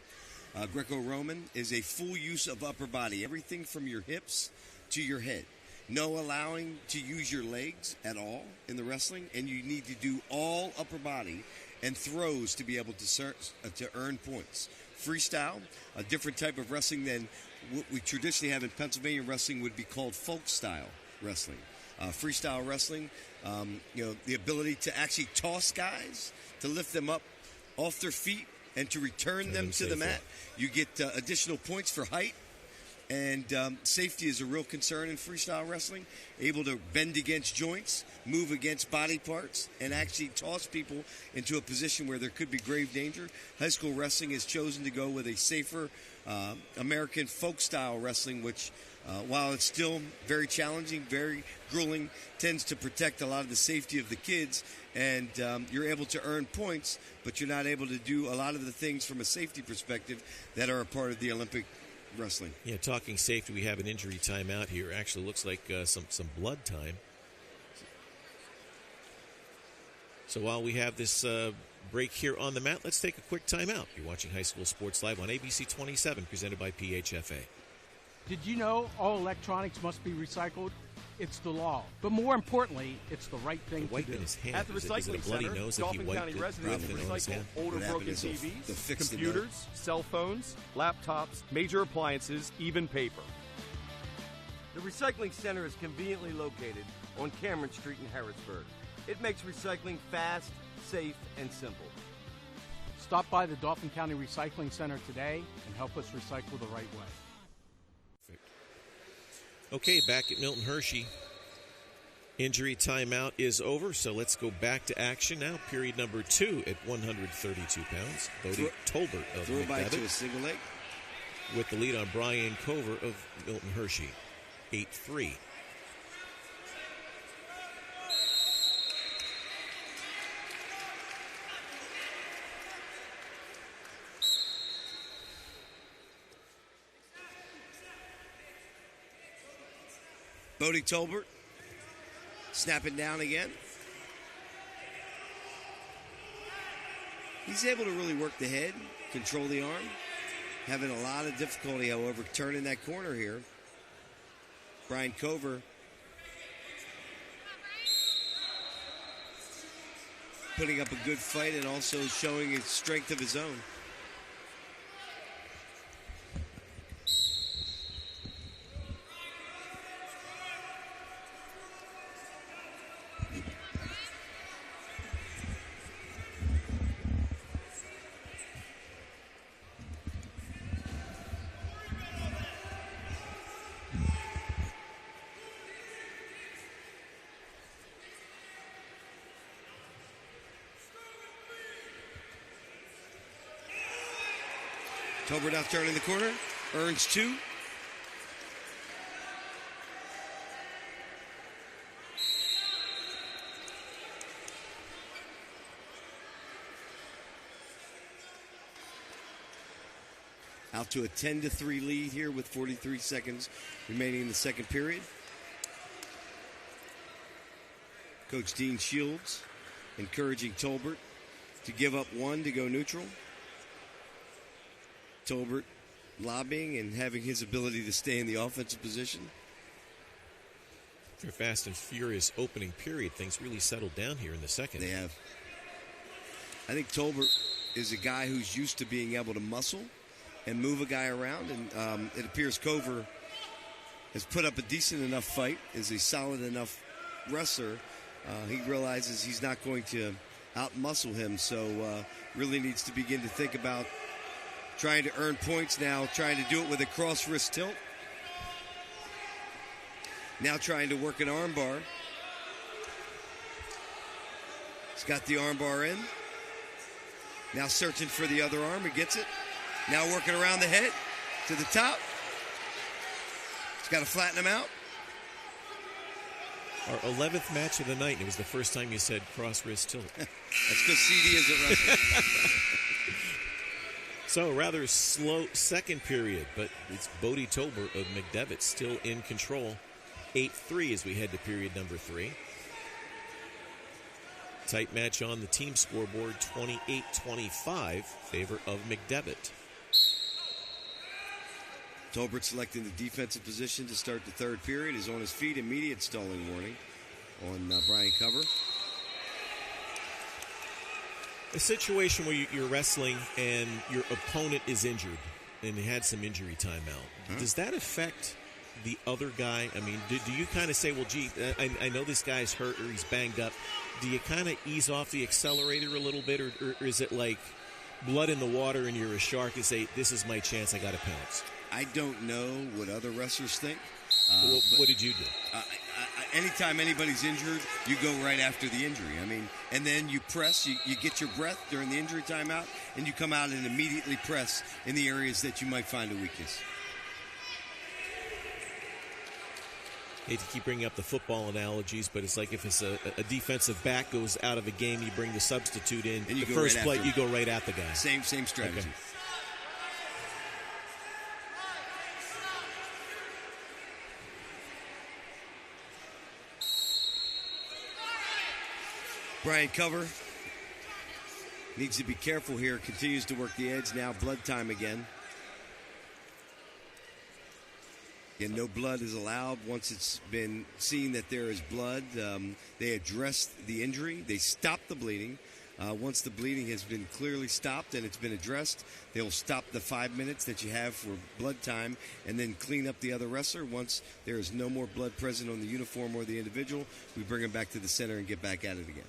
Greco-Roman is a full use of upper body, everything from your hips to your head. No allowing to use your legs at all in the wrestling, and you need to do all upper body and throws to be able to earn points. Freestyle, a different type of wrestling than what we traditionally have in Pennsylvania wrestling would be called folk style wrestling. Freestyle wrestling, the ability to actually toss guys, to lift them up off their feet and to return them to the mat. You get additional points for height. And safety is a real concern in freestyle wrestling. Able to bend against joints, move against body parts, and actually toss people into a position where there could be grave danger. High school wrestling has chosen to go with a safer American folk style wrestling, which, while it's still very challenging, very grueling, tends to protect a lot of the safety of the kids. And you're able to earn points, but you're not able to do a lot of the things from a safety perspective that are a part of the Olympic wrestling. Yeah, talking safety, we have an injury timeout here. Actually looks like some blood time. So while we have this break here on the mat, let's take a quick timeout. You're watching High School Sports Live on ABC 27, presented by PHFA. Did you know all electronics must be recycled? It's the law. But more importantly, it's the right thing to do. In his hand. At the recycling center, Dauphin County residents can recycle older broken TVs, computers, cell phones, laptops, major appliances, even paper. The recycling center is conveniently located on Cameron Street in Harrisburg. It makes recycling fast, safe, and simple. Stop by the Dauphin County Recycling Center today and help us recycle the right way. Okay, back at Milton Hershey. Injury timeout is over, so let's go back to action now. Period number 2 at 132 pounds. Bodie Tolbert of throw by to McDevitt a single leg. with the lead on Brian Cover of Milton Hershey, 8-3. Bodie Tolbert snapping down again. He's able to really work the head, control the arm. Having a lot of difficulty, however, turning that corner here. Brian Cover putting up a good fight and also showing his strength of his own. Tolbert now turning the corner, earns 2. Out to a 10-3 lead here with 43 seconds remaining in the second period. Coach Dean Shields encouraging Tolbert to give up 1 to go neutral. Tolbert lobbying and having his ability to stay in the offensive position. For a fast and furious opening period, things really settled down here in the second. They have. I think Tolbert is a guy who's used to being able to muscle and move a guy around, and it appears Cover has put up a decent enough fight, is a solid enough wrestler. He realizes he's not going to out-muscle him, so really needs to begin to think about trying to earn points now, trying to do it with a cross wrist tilt. Now trying to work an arm bar. He's got the arm bar in. Now searching for the other arm. He gets it. Now working around the head to the top. He's got to flatten him out. Our 11th match of the night, and it was the first time you said cross wrist tilt. That's because CD isn't wrestling. So, rather slow second period, but it's Bodie Tolbert of McDevitt still in control. 8-3 as we head to period number 3. Tight match on the team scoreboard, 28-25, favor of McDevitt. Tolbert selecting the defensive position to start the third period. Is on his feet. Immediate stalling warning on Brian Cover. A situation where you're wrestling and your opponent is injured and had some injury time out. Does that affect the other guy? I mean, do you kind of say, well, gee, I know this guy's hurt or he's banged up. Do you kind of ease off the accelerator a little bit, or is it like blood in the water and you're a shark and say, this is my chance, I got to pounce? I don't know what other wrestlers think. What did you do? Anytime anybody's injured, you go right after the injury. I mean, and then you press, you get your breath during the injury timeout, and you come out and immediately press in the areas that you might find a weakness. Hate to keep bringing up the football analogies, but it's like if it's a defensive back goes out of a game, you bring the substitute in. And you the go first right play, after you go right at the guy. Same strategy. Okay. Brian Cover needs to be careful here. Continues to work the edge now. Blood time again. And no blood is allowed once it's been seen that there is blood. They address the injury. They stop the bleeding. Once the bleeding has been clearly stopped and it's been addressed, they'll stop the 5 minutes that you have for blood time and then clean up the other wrestler. Once there is no more blood present on the uniform or the individual, we bring them back to the center and get back at it again.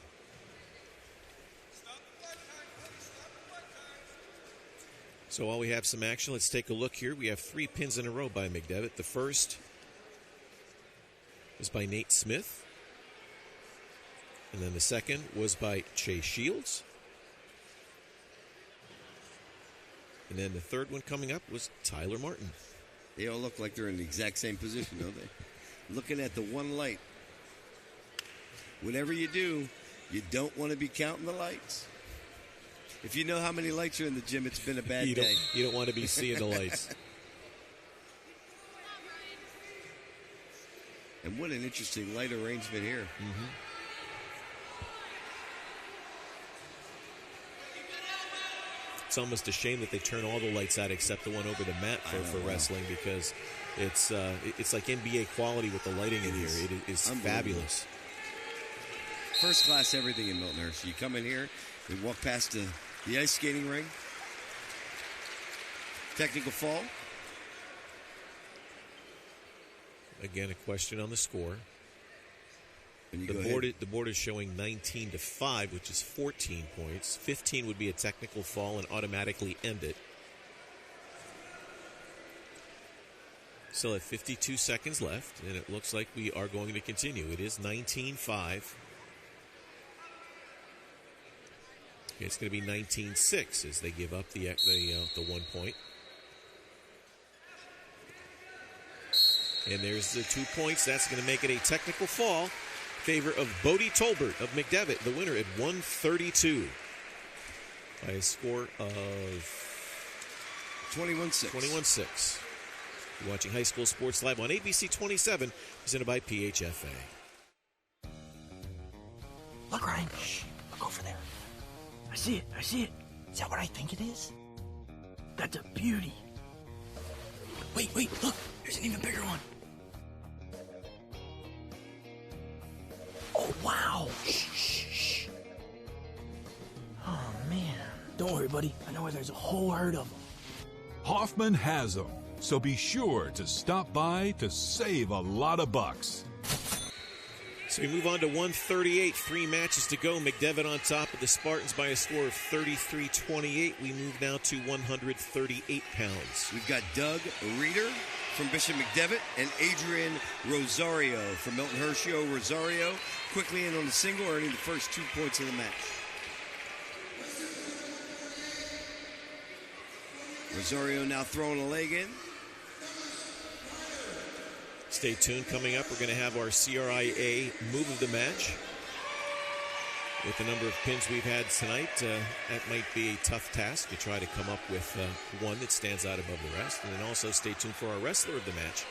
So while we have some action, let's take a look here. We have 3 pins in a row by McDevitt. The first was by Nate Smith. And then the second was by Chase Shields. And then the third one coming up was Tyler Martin. They all look like they're in the exact same position, don't they? Looking at the one light. Whatever you do, you don't want to be counting the lights. If you know how many lights are in the gym, it's been a bad day. You don't want to be seeing the lights. And what an interesting light arrangement here. Mm-hmm. It's almost a shame that they turn all the lights out except the one over the mat for wrestling, because it's like NBA quality with the lighting in here. It is fabulous. First class everything in Milton Hershey. You come in here, you walk past the ice skating ring. Technical fall. Again, a question on the score. The board is showing 19-5, which is 14 points. 15 would be a technical fall and automatically end it. Still have 52 seconds left, and it looks like we are going to continue. It is 19-5. It's going to be 19-6 as they give up the 1 point. And there's the 2 points. That's going to make it a technical fall. Favor of Bodie Tolbert of McDevitt, the winner at 132 by a score of 21-6. 21-6. You're watching High School Sports Live on ABC 27, presented by PHFA. Look, Ryan. Shh. Look over there. I see it. Is that what I think it is? That's a beauty. Wait, look. There's an even bigger one. Oh, wow. Shh. Oh, man. Don't worry, buddy. I know where there's a whole herd of them. Hoffman has them, so be sure to stop by to save a lot of bucks. So we move on to 138. 3 matches to go. McDevitt on top of the Spartans by a score of 33-28. We move now to 138 pounds. We've got Doug Reeder from Bishop McDevitt and Adrian Rosario from Milton Hershey. Rosario quickly in on the single, earning the first 2 points of the match. Rosario now throwing a leg in. Stay tuned. Coming up, we're going to have our CRIA move of the match. With the number of pins we've had tonight, that might be a tough task to try to come up with one that stands out above the rest. And then also stay tuned for our wrestler of the match,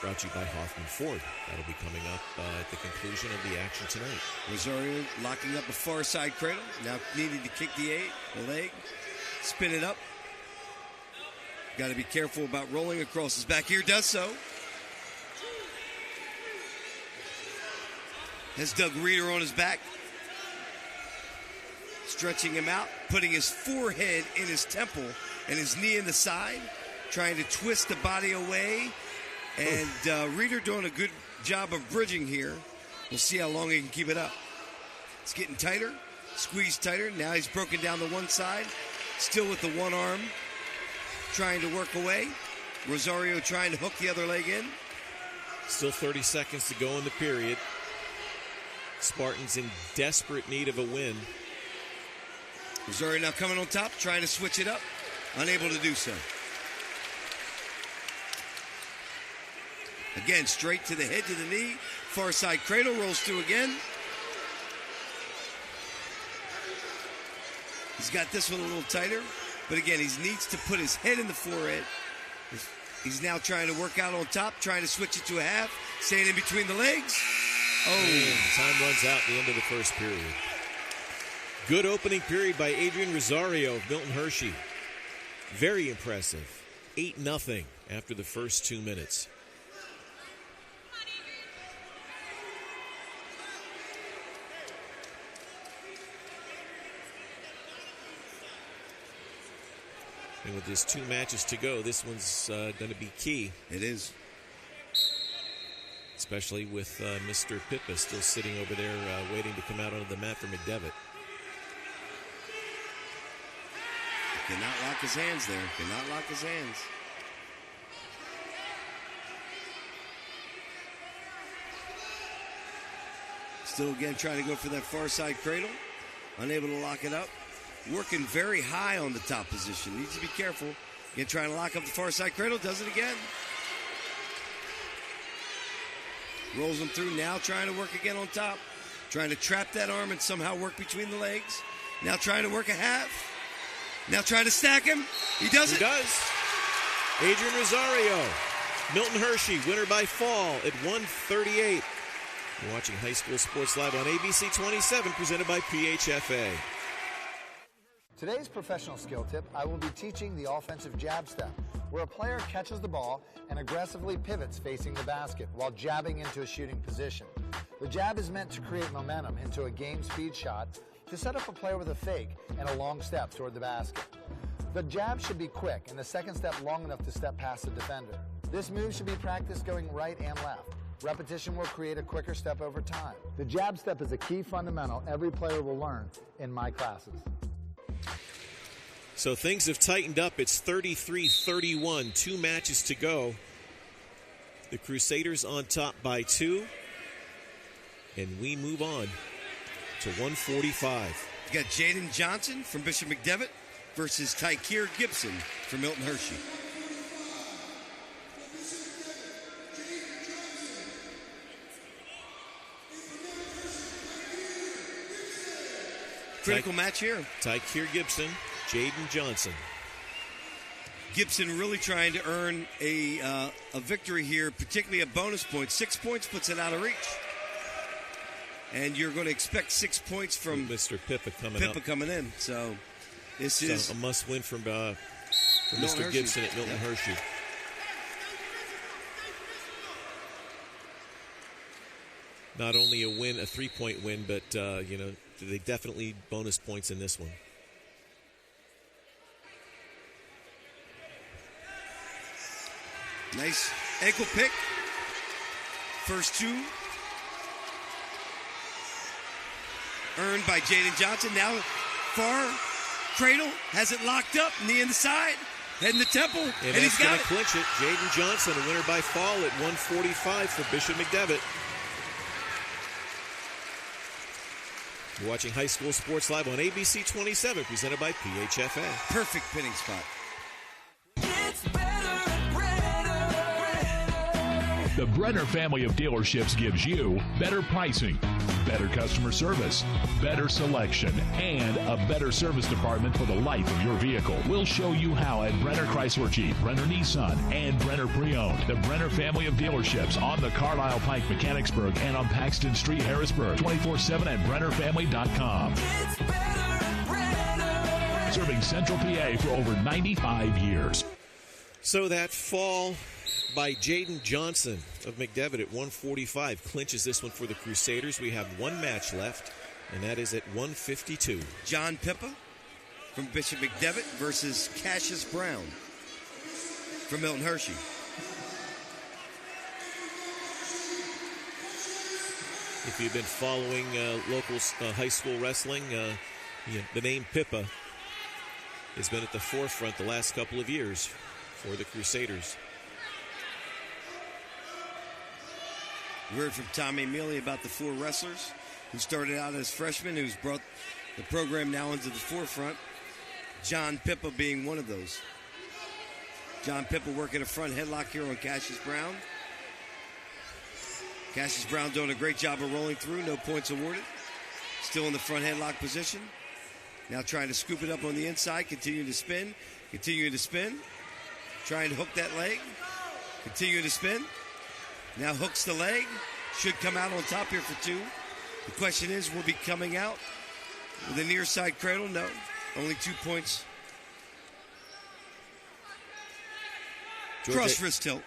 brought to you by Hoffman Ford. That'll be coming up at the conclusion of the action tonight. Rosario locking up a far side cradle. Now needing to kick the leg, spin it up. Got to be careful about rolling across his back here. Does so. Has Doug Reeder on his back. Stretching him out, putting his forehead in his temple and his knee in the side, trying to twist the body away. And Reeder doing a good job of bridging here. We'll see how long he can keep it up. It's getting tighter, squeezed tighter. Now he's broken down the one side, still with the one arm, trying to work away. Rosario trying to hook the other leg in. Still 30 seconds to go in the period. Spartans in desperate need of a win. Rosario now coming on top, trying to switch it up. Unable to do so. Again, straight to the head, to the knee. Far side cradle, rolls through again. He's got this one a little tighter. But again, he needs to put his head in the forehead. He's now trying to work out on top, trying to switch it to a half. Staying in between the legs. And time runs out at the end of the first period. Good opening period by Adrian Rosario of Milton Hershey. Very impressive. 8-0 after the first 2 minutes. And with just 2 matches to go, this one's going to be key. It is. Especially with Mr. Pippa still sitting over there waiting to come out onto the mat for McDevitt. Cannot lock his hands there. Cannot lock his hands. Still again trying to go for that far side cradle. Unable to lock it up. Working very high on the top position. Needs to be careful. Again trying to lock up the far side cradle. Does it again. Rolls him through. Now trying to work again on top. Trying to trap that arm and somehow work between the legs. Now trying to work a half. Now trying to stack him. He does it. He does. Adrian Rosario. Milton Hershey, winner by fall at 138. You're watching High School Sports Live on ABC 27, presented by PHFA. Today's professional skill tip, I will be teaching the offensive jab step, where a player catches the ball and aggressively pivots facing the basket while jabbing into a shooting position. The jab is meant to create momentum into a game speed shot to set up a player with a fake and a long step toward the basket. The jab should be quick and the second step long enough to step past the defender. This move should be practiced going right and left. Repetition will create a quicker step over time. The jab step is a key fundamental every player will learn in my classes. So things have tightened up. It's 33-31, 2 matches to go. The Crusaders on top by 2. And we move on to 145. You got Jaden Johnson from Bishop McDevitt versus Tykeer Gibson from Milton Hershey. Critical match here. Tykeer Gibson, Jaden Johnson. Gibson really trying to earn a victory here, particularly a bonus point. 6 points puts it out of reach. And you're going to expect 6 points from Mr. Pippa coming in. So this is a must win from Mr. Hershey. Gibson at Milton Hershey. Not only a win, a 3-point win, but they definitely need bonus points in this one. Nice ankle pick. First 2. Earned by Jaden Johnson. Now far cradle. Has it locked up. Knee in the side. Head in the temple. And he's got it. Clinch it. Jaden Johnson, a winner by fall at 145 for Bishop McDevitt. You're watching High School Sports Live on ABC 27, presented by PHFA. Perfect pinning spot. The Brenner family of dealerships gives you better pricing, better customer service, better selection, and a better service department for the life of your vehicle. We'll show you how at Brenner Chrysler Jeep, Brenner Nissan, and Brenner Pre-Owned. The Brenner family of dealerships on the Carlisle Pike, Mechanicsburg, and on Paxton Street, Harrisburg. 24/7 at BrennerFamily.com. Serving Central PA for over 95 years. So that fall by Jaden Johnson of McDevitt at 145 clinches this one for the Crusaders. We have one match left, and that is at 152. John Pippa from Bishop McDevitt versus Cassius Brown from Milton Hershey. If you've been following local high school wrestling, the name Pippa has been at the forefront the last couple of years for the Crusaders. We heard from Tommy Mealy about the four wrestlers who started out as freshmen, who's brought the program now into the forefront. John Pippa being one of those. John Pippa working a front headlock here on Cassius Brown. Cassius Brown doing a great job of rolling through, no points awarded. Still in the front headlock position. Now trying to scoop it up on the inside, continuing to spin, trying to hook that leg, continuing to spin. Now hooks the leg, should come out on top here for two. The question is, will be coming out with a near side cradle? No, only 2 points. Cross wrist tilt.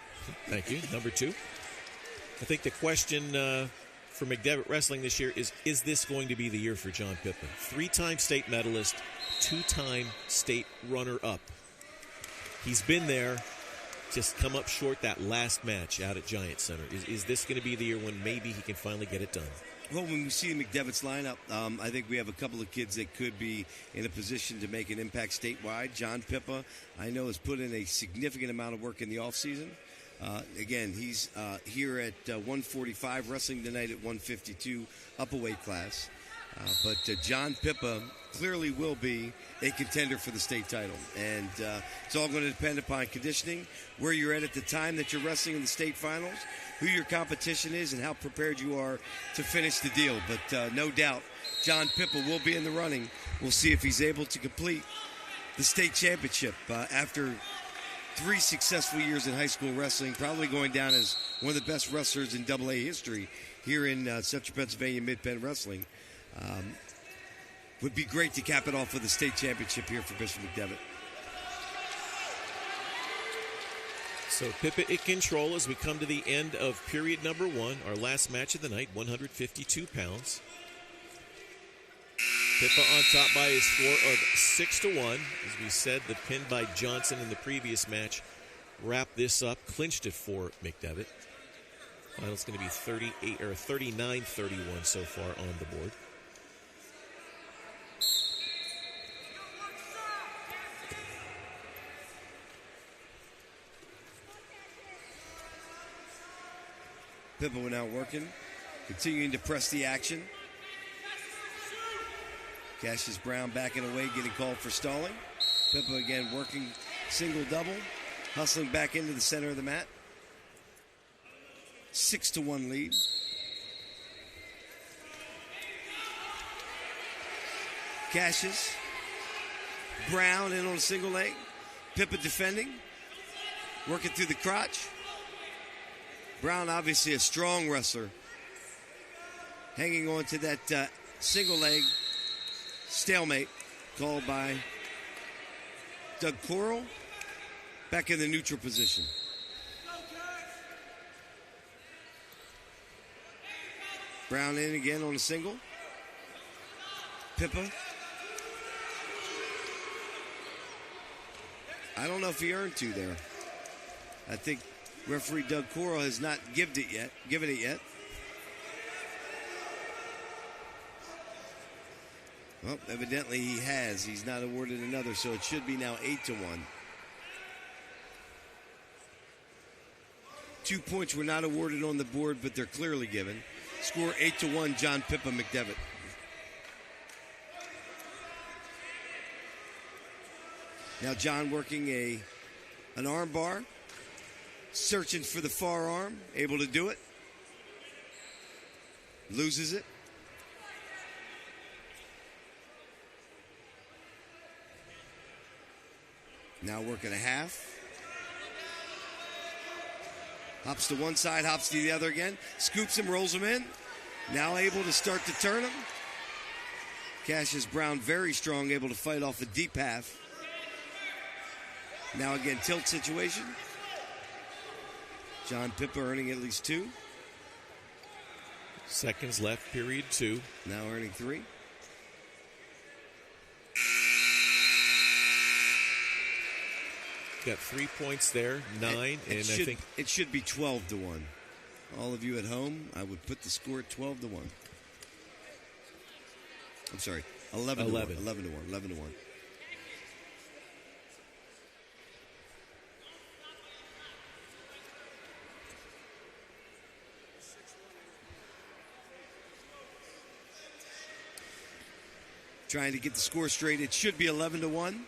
Thank you. Number two. I think the question for McDevitt Wrestling this year is this going to be the year for John Pippa? 3-time state medalist, 2-time state runner-up. He's been there, just come up short that last match out at Giant Center. Is this going to be the year when maybe he can finally get it done? Well, when we see McDevitt's lineup, I think we have a couple of kids that could be in a position to make an impact statewide. John Pippa, I know, has put in a significant amount of work in the offseason. Again, he's here at 145, wrestling tonight at 152, up a weight class. But John Pippa clearly will be a contender for the state title. And it's all going to depend upon conditioning, where you're at the time that you're wrestling in the state finals, who your competition is, and how prepared you are to finish the deal. But no doubt, John Pippa will be in the running. We'll see if he's able to complete the state championship after 3 successful years in high school wrestling, probably going down as one of the best wrestlers in AA history here in Central Pennsylvania Mid-Penn Wrestling. Would be great to cap it off with the state championship here for Bishop McDevitt. So Pippa in control as we come to the end of period number 1, our last match of the night, 152 pounds. Pippa on top by his score of 6-1. As we said, the pin by Johnson in the previous match wrapped this up, clinched it for McDevitt. Final's going to be 39-31 so far on the board. Pippa now working, continuing to press the action. Cassius Brown backing away, getting called for stalling. Pippa again working single-double, hustling back into the center of the mat. 6-1 lead. Cassius Brown in on a single leg. Pippa defending, working through the crotch. Brown obviously a strong wrestler, hanging on to that single leg stalemate called by Doug Coral, back in the neutral position. Brown in again on a single. Pippa. I don't know if he earned 2 there. I think referee Doug Coral has not given it yet. Well, evidently he has. He's not awarded another, so it should be now 8-1. 2 points were not awarded on the board, but they're clearly given. Score 8-1, John Pippa McDevitt. Now John working an arm bar. searching for the far arm, able to do it. Loses it. Now working a half. Hops to one side, hops to the other again. Scoops him, rolls him in. Now able to start to turn him. Cassius Brown very strong, able to fight off a deep half. Now again, tilt situation. John Pippa earning at least 2. Seconds left, period 2. Now earning 3. Got 3 points there, 9, and I think it should be 12-1. All of you at home, I would put the score at 12-1. I'm sorry, 11-1. 11-1. Trying to get the score straight. It should be 11-1.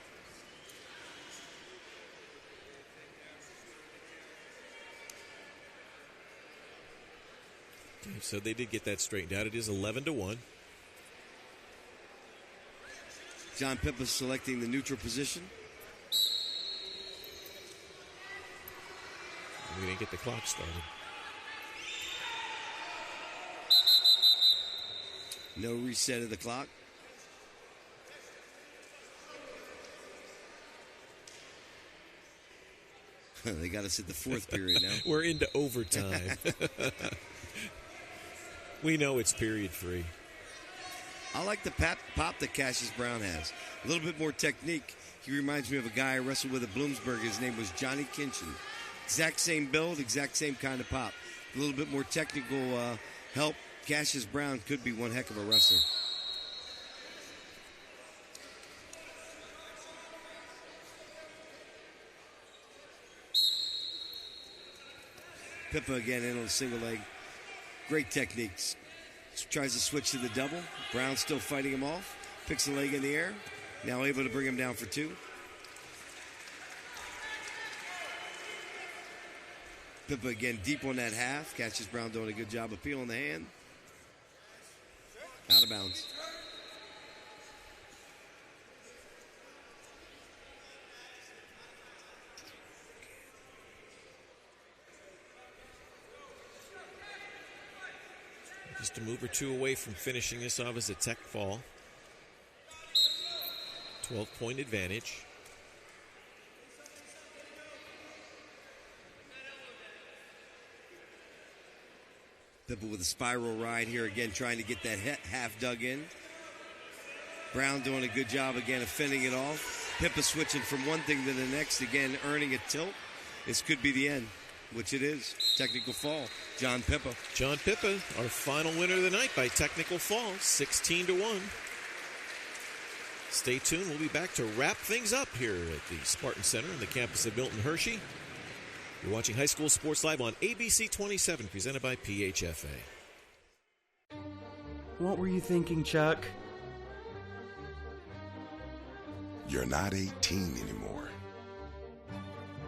Okay, so they did get that straightened out. It is 11-1. John Pippa selecting the neutral position. We didn't get the clock started. No reset of the clock. They got us at the 4th period now. We're into overtime. We know it's period 3. I like the pop that Cassius Brown has. A little bit more technique. He reminds me of a guy I wrestled with at Bloomsburg. His name was Johnny Kinchin. Exact same build, exact same kind of pop. A little bit more technical help. Cassius Brown could be one heck of a wrestler. Pippa again in on a single leg. Great techniques. Tries to switch to the double. Brown still fighting him off. Picks the leg in the air. Now able to bring him down for 2. Pippa again deep on that half. Cassius Brown doing a good job of peeling the hand. Out of bounds. Just a move or 2 away from finishing this off as a tech fall. 12-point advantage. Pippa with a spiral ride here again, trying to get that half dug in. Brown doing a good job again of fending it off. Pippa switching from one thing to the next, again earning a tilt. This could be the end, which it is. Technical fall. John Pippa. John Pippa, our final winner of the night by technical fall, 16-1. Stay tuned. We'll be back to wrap things up here at the Spartan Center on the campus of Milton Hershey. You're watching High School Sports Live on ABC 27, presented by PHFA. What were you thinking, Chuck? You're not 18 anymore.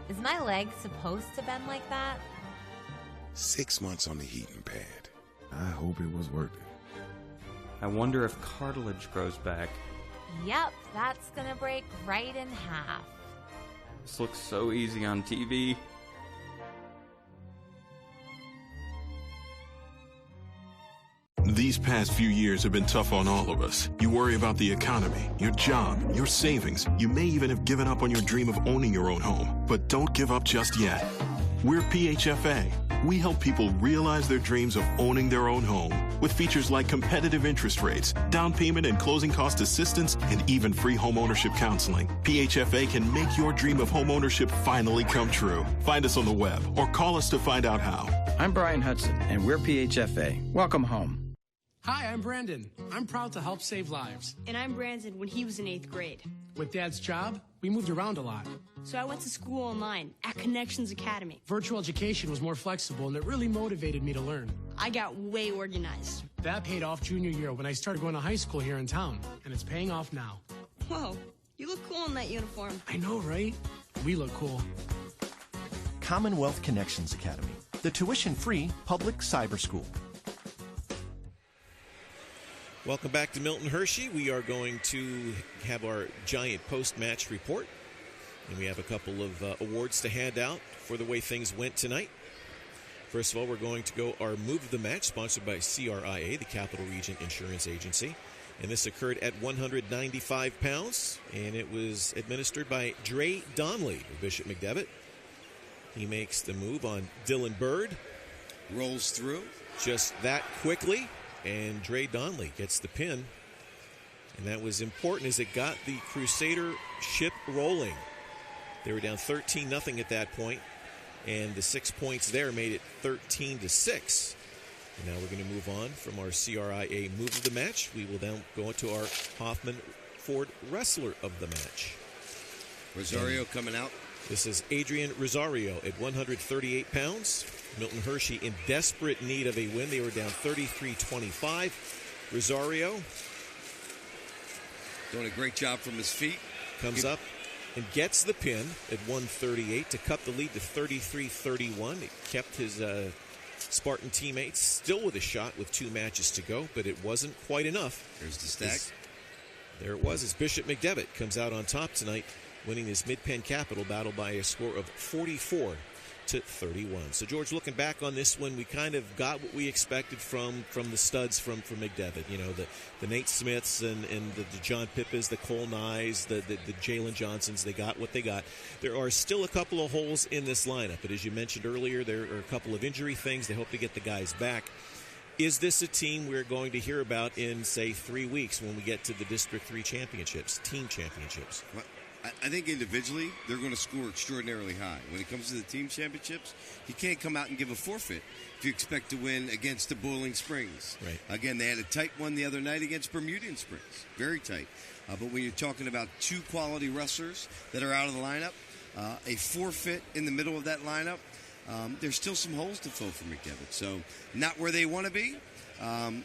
Is my leg supposed to bend like that? 6 months on the heating pad. I hope it was worth it. I wonder if cartilage grows back. Yep, that's gonna break right in half. This looks so easy on TV. These past few years have been tough on all of us. You worry about the economy, your job, your savings. You may even have given up on your dream of owning your own home. But don't give up just yet. We're PHFA. We help people realize their dreams of owning their own home with features like competitive interest rates, down payment and closing cost assistance, and even free home ownership counseling. PHFA can make your dream of home ownership finally come true. Find us on the web or call us to find out how. I'm Brian Hudson, and we're PHFA. Welcome home. Hi, I'm Brandon. I'm proud to help save lives. And I'm Brandon when he was in 8th grade. With Dad's job, we moved around a lot. So I went to school online at Connections Academy. Virtual education was more flexible, and it really motivated me to learn. I got way organized. That paid off junior year when I started going to high school here in town, and it's paying off now. Whoa, you look cool in that uniform. I know, right? We look cool. Commonwealth Connections Academy, the tuition-free public cyber school. Welcome back to Milton Hershey. We are going to have our giant post-match report. And we have a couple of awards to hand out for the way things went tonight. First of all, we're going to go our Move of the Match, sponsored by CRIA, the Capital Region Insurance Agency. And this occurred at 195 pounds, and it was administered by Dre Donley of Bishop McDevitt. He makes the move on Dylan Bird. Rolls through. Just that quickly, and Dre Donley gets the pin. And that was important as it got the Crusader ship rolling. They were down 13-0 at that point, and the 6 points there made it 13-6. And now we're going to move on from our CRIA Move of the Match. We will then go into our Hoffman Ford Wrestler of the Match. Rosario coming out. This is Adrian Rosario at 138 pounds. Milton Hershey in desperate need of a win. They were down 33-25. Rosario doing a great job from his feet. Comes up and gets the pin at 138 to cut the lead to 33-31. It kept his Spartan teammates still with a shot with 2 matches to go, but it wasn't quite enough. There's the stack. There it was as Bishop McDevitt comes out on top tonight, winning his Mid-Penn Capital battle by a score of 44-31. So, George, looking back on this one, we kind of got what we expected from the studs from McDevitt. You know, the Nate Smiths and the John Pippas, the Cole Nyes, the Jalen Johnsons. They got what they got. There are still a couple of holes in this lineup, but as you mentioned earlier, there are a couple of injury things. They hope to get the guys back. Is this a team we're going to hear about in, say, 3 weeks when we get to the District 3 championships, team championships? I think individually they're going to score extraordinarily high. When it comes to the team championships, you can't come out and give a forfeit if you expect to win against the Boiling Springs. Right. Again, they had a tight one the other night against Bermudian Springs. Very tight. But when you're talking about 2 quality wrestlers that are out of the lineup, a forfeit in the middle of that lineup, there's still some holes to fill for McDevitt. So not where they want to be.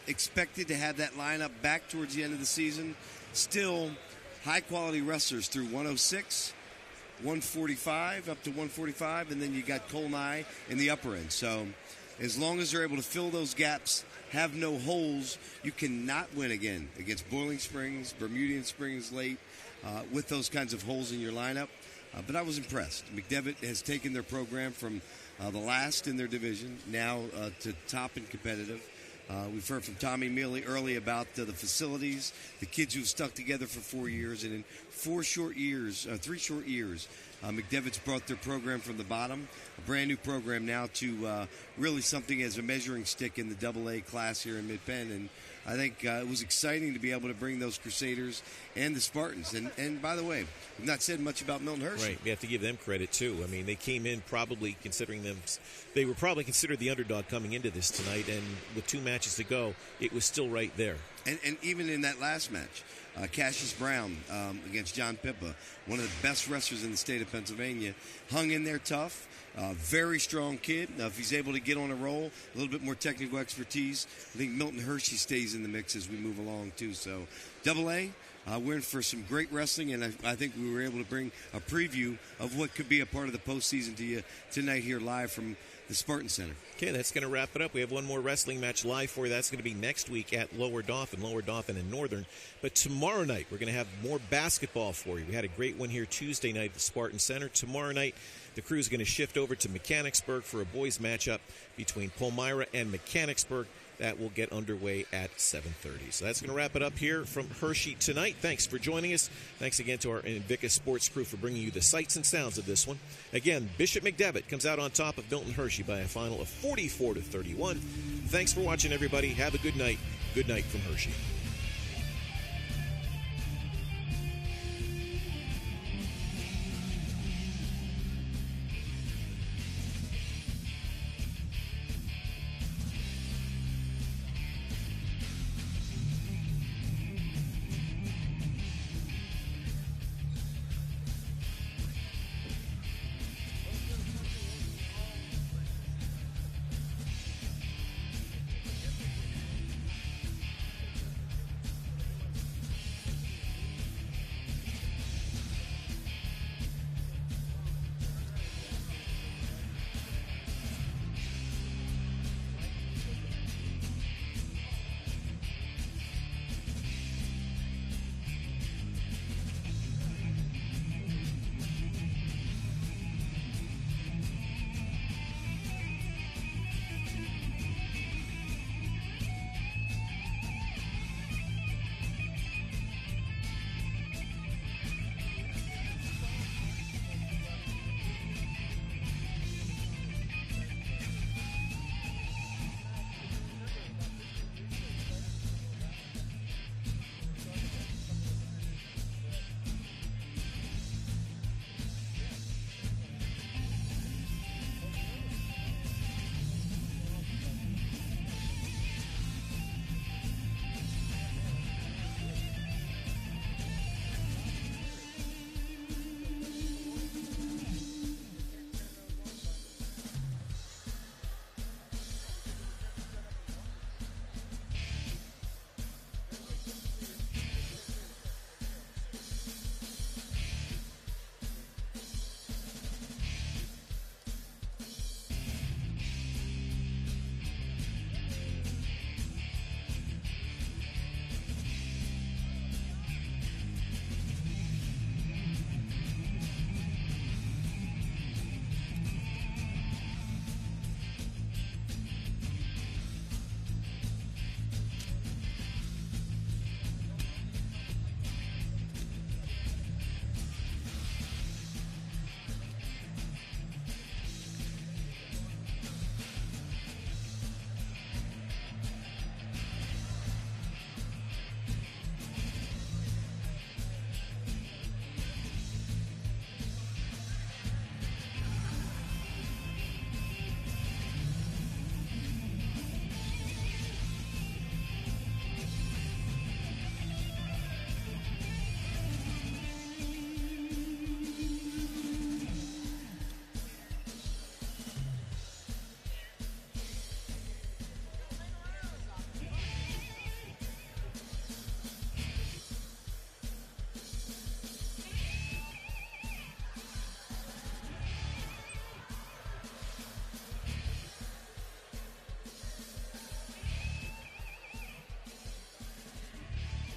Expected to have that lineup back towards the end of the season. Still high-quality wrestlers through 106, 145, up to 145, and then you got Cole Nye in the upper end. So as long as they're able to fill those gaps, have no holes, you cannot win again against Boiling Springs, Bermudian Springs late, with those kinds of holes in your lineup. But I was impressed. McDevitt has taken their program from the last in their division now to top and competitive. We've heard from Tommy Mealy early about the facilities, the kids who've stuck together for 4 years, and in 3 short years, McDevitt's brought their program from the bottom, a brand new program now to really something as a measuring stick in the AA class here in Mid-Penn. And I think it was exciting to be able to bring those Crusaders and the Spartans. And by the way, we've not said much about Milton Hershey. Right, we have to give them credit too. I mean, they came in probably considering them. They were probably considered the underdog coming into this tonight, and with 2 matches to go, it was still right there. And even in that last match, Cassius Brown against John Pippa, one of the best wrestlers in the state of Pennsylvania, hung in there tough. Very strong kid. Now, if he's able to get on a roll, a little bit more technical expertise, I think Milton Hershey stays in the mix as we move along, too. So, AA, we're in for some great wrestling, and I think we were able to bring a preview of what could be a part of the postseason to you tonight here live from the Spartan Center. Okay, that's going to wrap it up. We have one more wrestling match live for you. That's going to be next week at Lower Dauphin and Northern. But tomorrow night, we're going to have more basketball for you. We had a great one here Tuesday night at the Spartan Center. Tomorrow night, the crew is going to shift over to Mechanicsburg for a boys matchup between Palmyra and Mechanicsburg. That will get underway at 7:30. So that's going to wrap it up here from Hershey tonight. Thanks for joining us. Thanks again to our Invictus Sports crew for bringing you the sights and sounds of this one. Again, Bishop McDevitt comes out on top of Milton Hershey by a final of 44-31. Thanks for watching, everybody. Have a good night. Good night from Hershey.